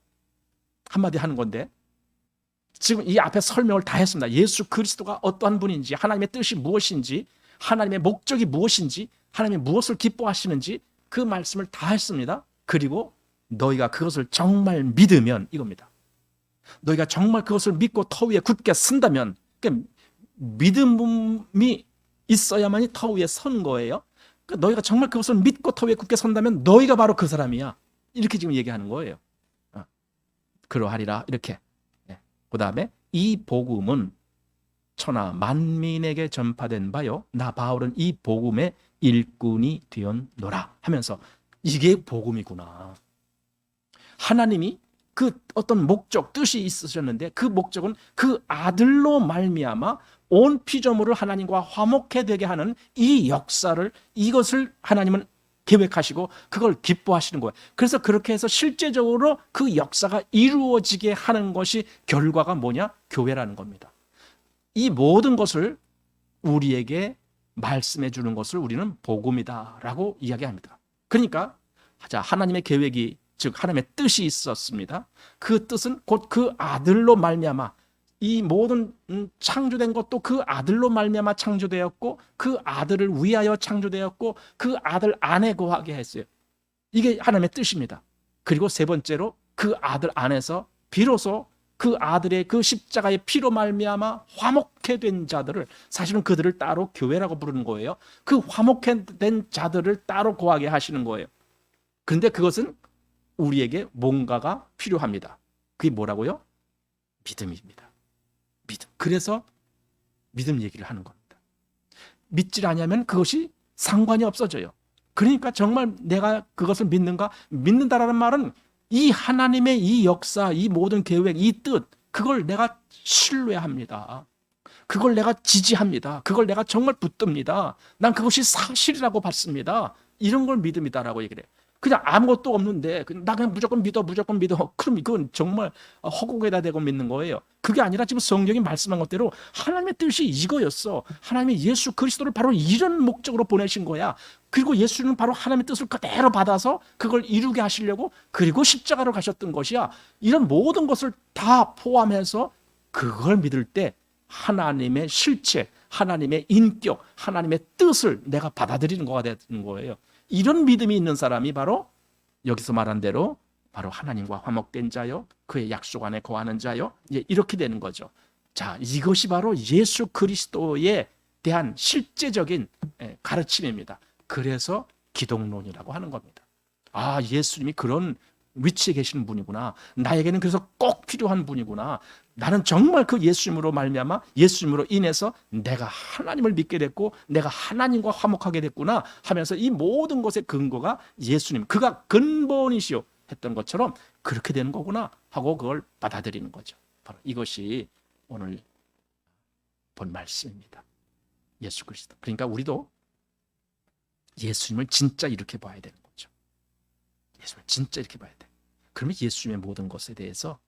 한마디 하는 건데, 지금 이 앞에 설명을 다 했습니다. 예수 그리스도가 어떠한 분인지, 하나님의 뜻이 무엇인지, 하나님의 목적이 무엇인지, 하나님이 무엇을 기뻐하시는지 그 말씀을 다 했습니다. 그리고 너희가 그것을 정말 믿으면 이겁니다. 너희가 정말 그것을 믿고 터 위에 굳게 쓴다면, 그러니까 믿음이 있어야만이 터 위에 선 거예요. 그러니까 너희가 정말 그것을 믿고 터 위에 굳게 선다면 너희가 바로 그 사람이야. 이렇게 지금 얘기하는 거예요. 그러하리라 이렇게. 그 다음에 이 복음은 천하 만민에게 전파된 바요 나 바울은 이 복음의 일꾼이 되었노라 하면서 이게 복음이구나. 하나님이 그 어떤 목적, 뜻이 있으셨는데 그 목적은 그 아들로 말미암아 온 피조물을 하나님과 화목해 되게 하는 이 역사를, 이것을 하나님은 계획하시고 그걸 기뻐하시는 거예요. 그래서 그렇게 해서 실제적으로 그 역사가 이루어지게 하는 것이 결과가 뭐냐? 교회라는 겁니다. 이 모든 것을 우리에게 말씀해 주는 것을 우리는 복음이다라고 이야기합니다. 그러니까 하나님의 계획이, 즉 하나님의 뜻이 있었습니다. 그 뜻은 곧 그 아들로 말미암아 이 모든 창조된 것도 그 아들로 말미암아 창조되었고 그 아들을 위하여 창조되었고 그 아들 안에 거하게 했어요. 이게 하나님의 뜻입니다. 그리고 세 번째로 그 아들 안에서 비로소 그 아들의 그 십자가의 피로 말미암아 화목해 된 자들을, 사실은 그들을 따로 교회라고 부르는 거예요. 그 화목해 된 자들을 따로 거하게 하시는 거예요. 그런데 그것은 우리에게 뭔가가 필요합니다. 그게 뭐라고요? 믿음입니다. 믿음. 그래서 믿음 얘기를 하는 겁니다. 믿질 않으면 그것이 상관이 없어져요. 그러니까 정말 내가 그것을 믿는가? 믿는다라는 말은 이 하나님의 이 역사, 이 모든 계획, 이 뜻, 그걸 내가 신뢰합니다. 그걸 내가 지지합니다. 그걸 내가 정말 붙듭니다. 난 그것이 사실이라고 받습니다. 이런 걸 믿음이다라고 얘기를 해요. 그냥 아무것도 없는데 나 그냥 무조건 믿어, 무조건 믿어. 그럼 이건 정말 허공에다 대고 믿는 거예요. 그게 아니라 지금 성경이 말씀한 것대로 하나님의 뜻이 이거였어. 하나님이 예수 그리스도를 바로 이런 목적으로 보내신 거야. 그리고 예수는 바로 하나님의 뜻을 그대로 받아서 그걸 이루게 하시려고, 그리고 십자가로 가셨던 것이야. 이런 모든 것을 다 포함해서 그걸 믿을 때 하나님의 실체, 하나님의 인격, 하나님의 뜻을 내가 받아들이는 거가 되는 거예요. 이런 믿음이 있는 사람이 바로 여기서 말한 대로 바로 하나님과 화목된 자요, 그의 약속 안에 거하는 자요, 이렇게 되는 거죠. 자, 이것이 바로 예수 그리스도에 대한 실제적인 가르침입니다. 그래서 기독론이라고 하는 겁니다. 아, 예수님이 그런 위치에 계시는 분이구나. 나에게는 그래서 꼭 필요한 분이구나. 나는 정말 그 예수님으로 말미암아, 예수님으로 인해서 내가 하나님을 믿게 됐고 내가 하나님과 화목하게 됐구나 하면서 이 모든 것의 근거가 예수님, 그가 근본이시오 했던 것처럼 그렇게 되는 거구나 하고 그걸 받아들이는 거죠. 바로 이것이 오늘 본 말씀입니다. 예수 그리스도. 그러니까 우리도 예수님을 진짜 이렇게 봐야 되는 거죠. 예수님을 진짜 이렇게 봐야 돼. 그러면 예수님의 모든 것에 대해서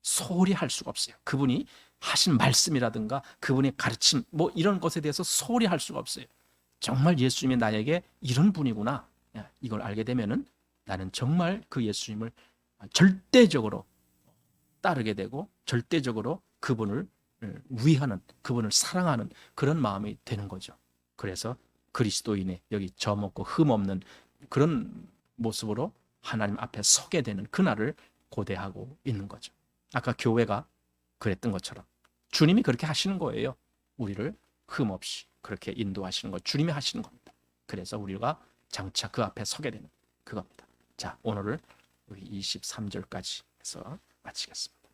소홀히 할 수가 없어요. 그분이 하신 말씀이라든가 그분의 가르침 이런 것에 대해서 소홀히 할 수가 없어요. 정말 예수님이 나에게 이런 분이구나, 이걸 알게 되면은 나는 정말 그 예수님을 절대적으로 따르게 되고 절대적으로 그분을 위하는, 그분을 사랑하는 그런 마음이 되는 거죠. 그래서 그리스도인의 여기 점없고 흠없는 그런 모습으로 하나님 앞에 서게 되는 그날을 고대하고 있는 거죠. 아까 교회가 그랬던 것처럼 주님이 그렇게 하시는 거예요. 우리를 흠없이 그렇게 인도하시는 거 주님이 하시는 겁니다. 그래서 우리가 장차 그 앞에 서게 되는 그겁니다. 자, 오늘을 우리 23절까지 해서 마치겠습니다.